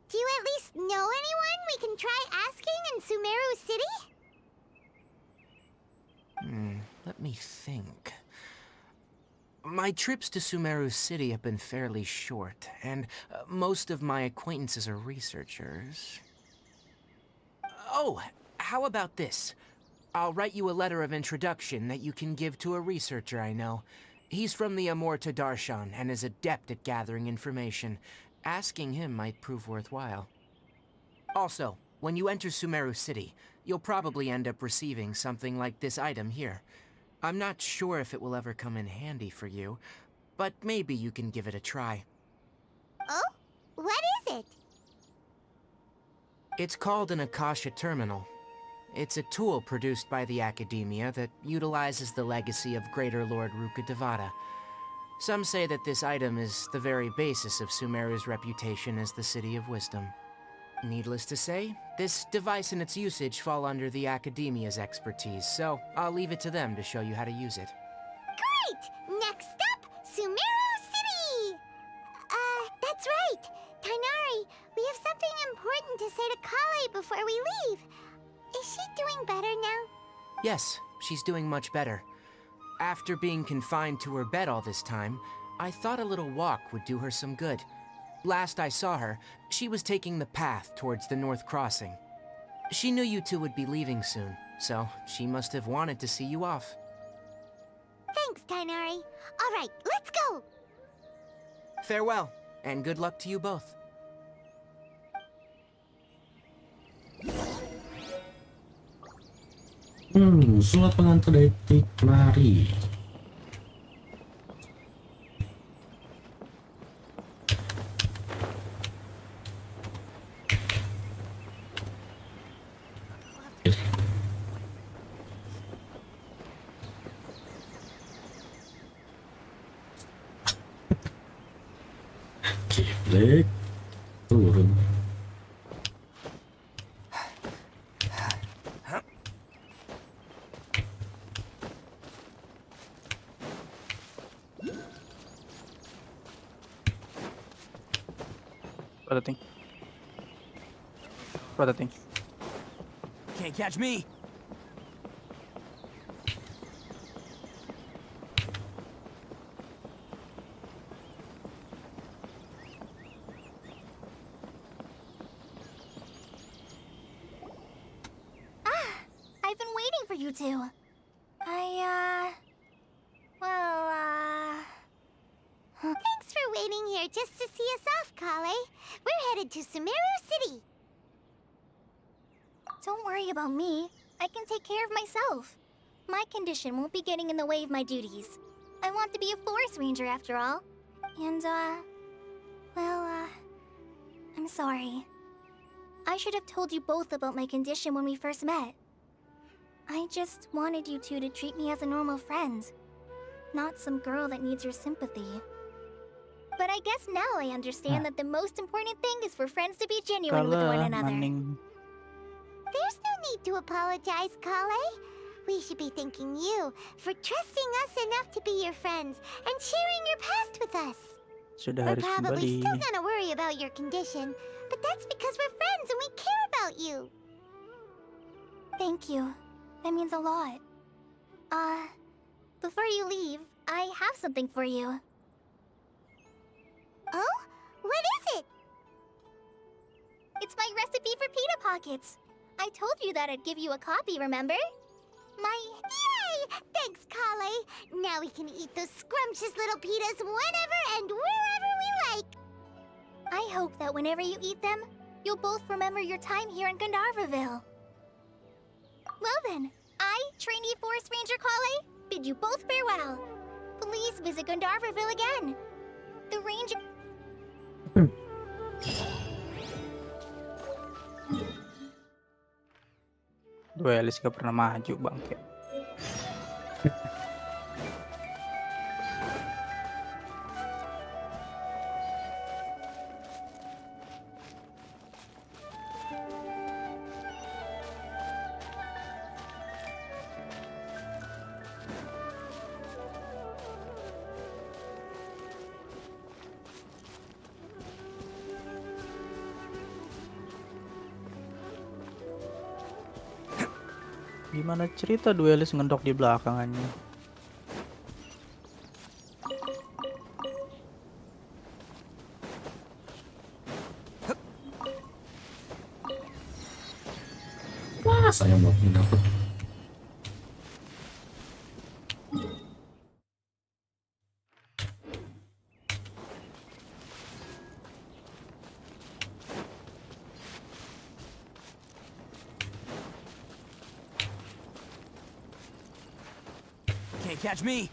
do you at least know anyone we can try asking in Sumeru City? Let me think. My trips to Sumeru City have been fairly short, and most of my acquaintances are researchers. Oh, how about this? I'll write you a letter of introduction that you can give to a researcher I know. He's from the Amorta Darshan and is adept at gathering information. Asking him might prove worthwhile. Also, when you enter Sumeru City, you'll probably end up receiving something like this item here. I'm not sure if it will ever come in handy for you, but maybe you can give it a try. Oh? What is it? It's called an Akasha Terminal. It's a tool produced by the Academia that utilizes the legacy of Greater Lord Rukkhadevata. Some say that this item is the very basis of Sumeru's reputation as the City of Wisdom. Needless to say, this device and its usage fall under the Academia's expertise, so I'll leave it to them to show you how to use it. Great! Next up, Sumeru City! That's right! Tainari, we have something important to say to Kale before we leave. Is she doing better now? Yes, she's doing much better. After being confined to her bed all this time, I thought a little walk would do her some good. Last I saw her, she was taking the path towards the North Crossing. She knew you two would be leaving soon, so she must have wanted to see you off. Thanks, Tainari. All right, let's go! Farewell, and good luck to you both. Surat pengantar dari Mari. Kiblek turun. What the thing? What the thing? Can't catch me. I've been waiting for you two. Thanks for waiting here just to see us off, Kale. We're headed to Sumeru City. Don't worry about me. I can take care of myself. My condition won't be getting in the way of my duties. I want to be a forest ranger after all. And, I'm sorry. I should have told you both about my condition when we first met. I just wanted you two to treat me as a normal friend, not some girl that needs your sympathy. But I guess now I understand that the most important thing is for friends to be genuine with one another. There's no need to apologize, Kale. We should be thanking you for trusting us enough to be your friends and sharing your past with us. Sudah We're harus probably kembali. still gonna worry about your condition, but that's because we're friends and we care about you. Thank you. That means a lot. Before you leave, I have something for you. Oh? What is it? It's my recipe for pita pockets. I told you that I'd give you a copy, remember? Yay! Thanks, Kale. Now we can eat those scrumptious little pitas whenever and wherever we like. I hope that whenever you eat them, you'll both remember your time here in Gandharvaville. Well then, I, trainee Forest Ranger Kale, bid you both farewell. Please visit Gandharvaville again. The ranger... Duelis gak pernah maju bangke. Gimana cerita duelis ngendok di belakangannya? Wah, saya mau dapet. Can't catch me.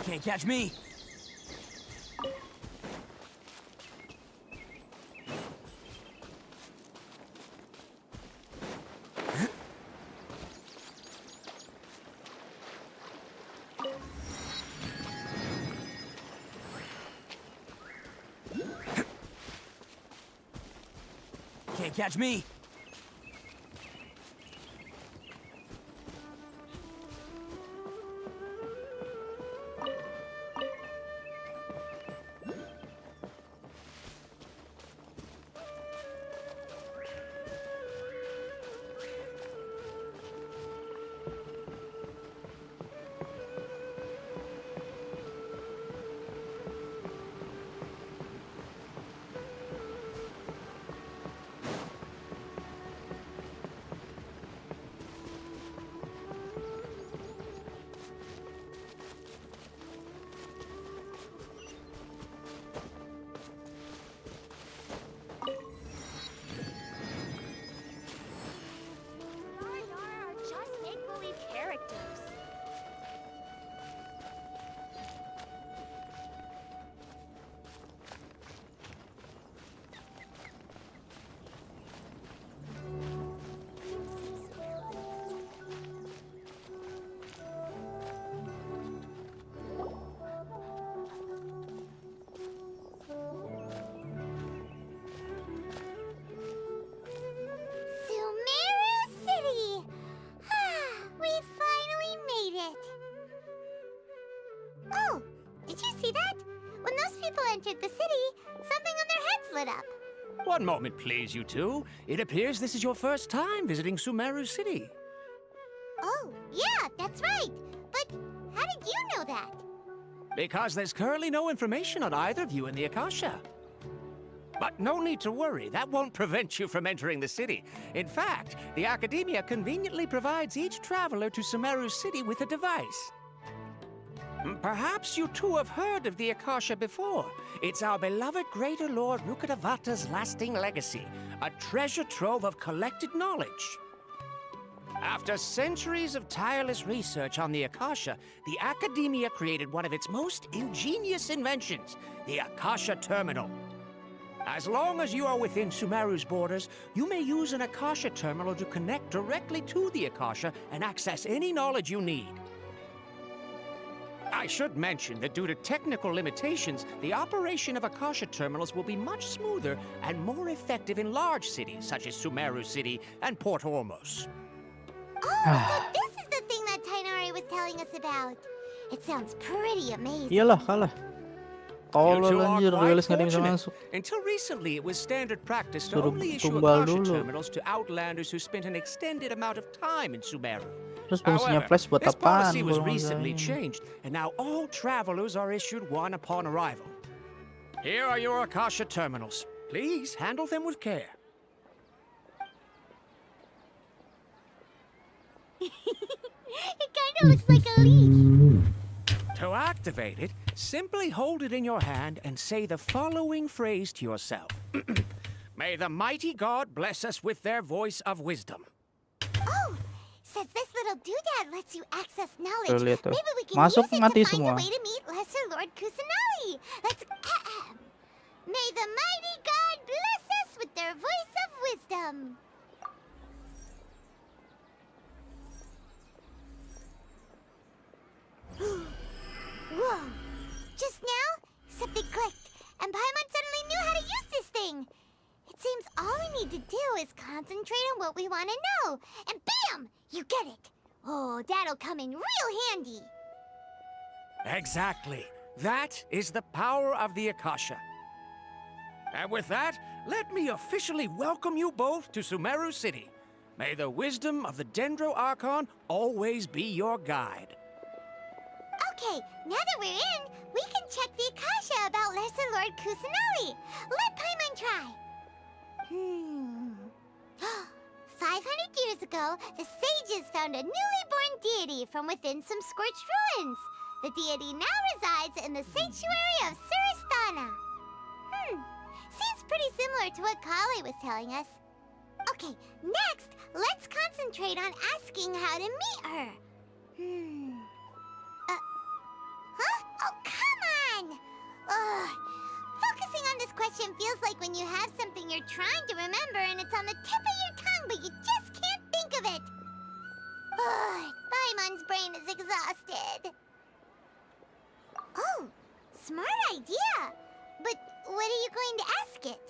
Can't catch me. Can't catch me. Are just make-believe characters. Sumeru City! We finally made it! Oh, did you see that? When those people entered the city, something on their heads lit up. One moment, please, you two. It appears this is your first time visiting Sumeru City. Oh, yeah, that's right. But how did you know that? Because there's currently no information on either of you in the Akasha. But no need to worry, that won't prevent you from entering the city. In fact, the Academia conveniently provides each traveler to Sumeru City with a device. Perhaps you two have heard of the Akasha before. It's our beloved Greater Lord Rukkhadevata's lasting legacy, a treasure trove of collected knowledge. After centuries of tireless research on the Akasha, the Academia created one of its most ingenious inventions, the Akasha Terminal. As long as you are within Sumeru's borders, you may use an Akasha terminal to connect directly to the Akasha and access any knowledge you need. I should mention that due to technical limitations, the operation of Akasha terminals will be much smoother and more effective in large cities such as Sumeru City and Port Ormos. Oh, so this is the thing that Tainari was telling us about. It sounds pretty amazing. Iyalah kalah. You Tolol two are anjir, quite duelis nggak ada yang bisa fortunate. masuk. Until recently, it was standard practice to Suruh only issue tumbal Akasha dulu. terminals to outlanders who spent an extended amount of time in Sumeru. Terus fungsinya However, flash buat this apaan policy was kalau nggak recently ini? changed, and now all travelers are issued one upon arrival. Here are your Akasha terminals. Please handle them with care. It kind of looks like a leaf. To activate it, simply hold it in your hand and say the following phrase to yourself. May the mighty God bless us with their voice of wisdom. Oh, says this little doodad lets you access Tuh, knowledge. lihat tuh. Maybe we can Masuk, use it mati to find semua. a way to meet Lesser Lord Kusanali. Let's... May the mighty God bless us with their voice of wisdom. Whoa! Just now, something clicked, and Paimon suddenly knew how to use this thing. It seems all we need to do is concentrate on what we want to know, and bam! You get it. Oh, that'll come in real handy. Exactly. That is the power of the Akasha. And with that, let me officially welcome you both to Sumeru City. May the wisdom of the Dendro Archon always be your guide. Okay, now that we're in, we can check the Akasha about Lesser Lord Kusanali. Let Paimon try. 500 years ago, the sages found a newly born deity from within some scorched ruins. The deity now resides in the sanctuary of Suristana. Seems pretty similar to what Kali was telling us. Okay, next, let's concentrate on asking how to meet her. Oh, come on! Ugh. Focusing on this question feels like when you have something you're trying to remember and it's on the tip of your tongue, but you just can't think of it. Ugh, Paimon's brain is exhausted. Oh, smart idea. But what are you going to ask it?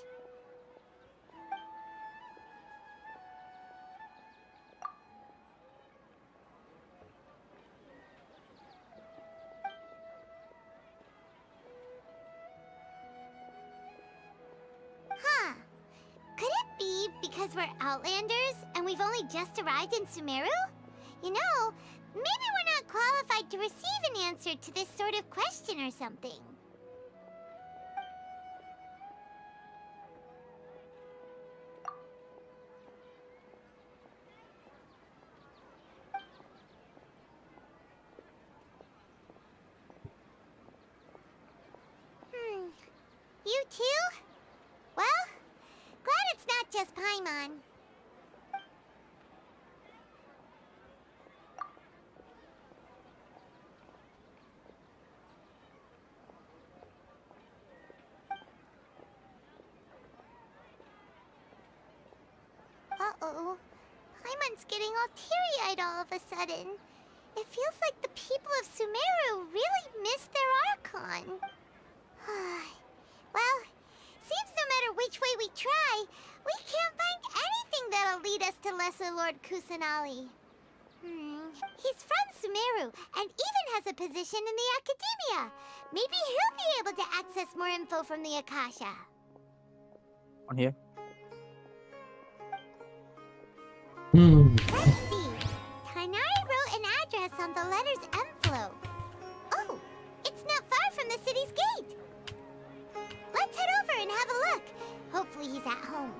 Could it be because we're Outlanders and we've only just arrived in Sumeru? You know, maybe we're not qualified to receive an answer to this sort of question or something. You too? Well, glad it's not just Paimon. Uh-oh. Paimon's getting all teary-eyed all of a sudden. It feels like the people of Sumeru really missed their Archon. Well, seems no matter which way we try, we can't find anything that'll lead us to Lesser Lord Kusanali. He's from Sumeru and even has a position in the Academia. Maybe he'll be able to access more info from the Akasha. On here. Let's see. Tainari wrote an address on the letter's envelope. Oh, it's not far from the city's gate. Let's head over and have a look. Hopefully he's at home.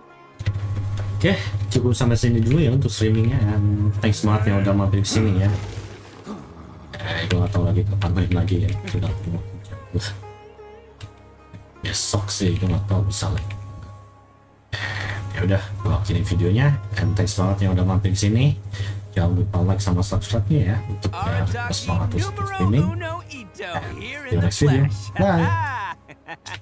Oke, cukup sampai sini dulu ya untuk streamingnya. Thanks banget yang udah mampir sini ya. Gue gak tau lagi kapan main lagi ya. Sudah besok sih, gue gak tau bisa lagi. Ya udah, gue akhirin videonya. And thanks banget yang udah mampir sini. Jangan lupa like sama subscribe-nya ya untuk semangat terus streaming. See you next video. Bye.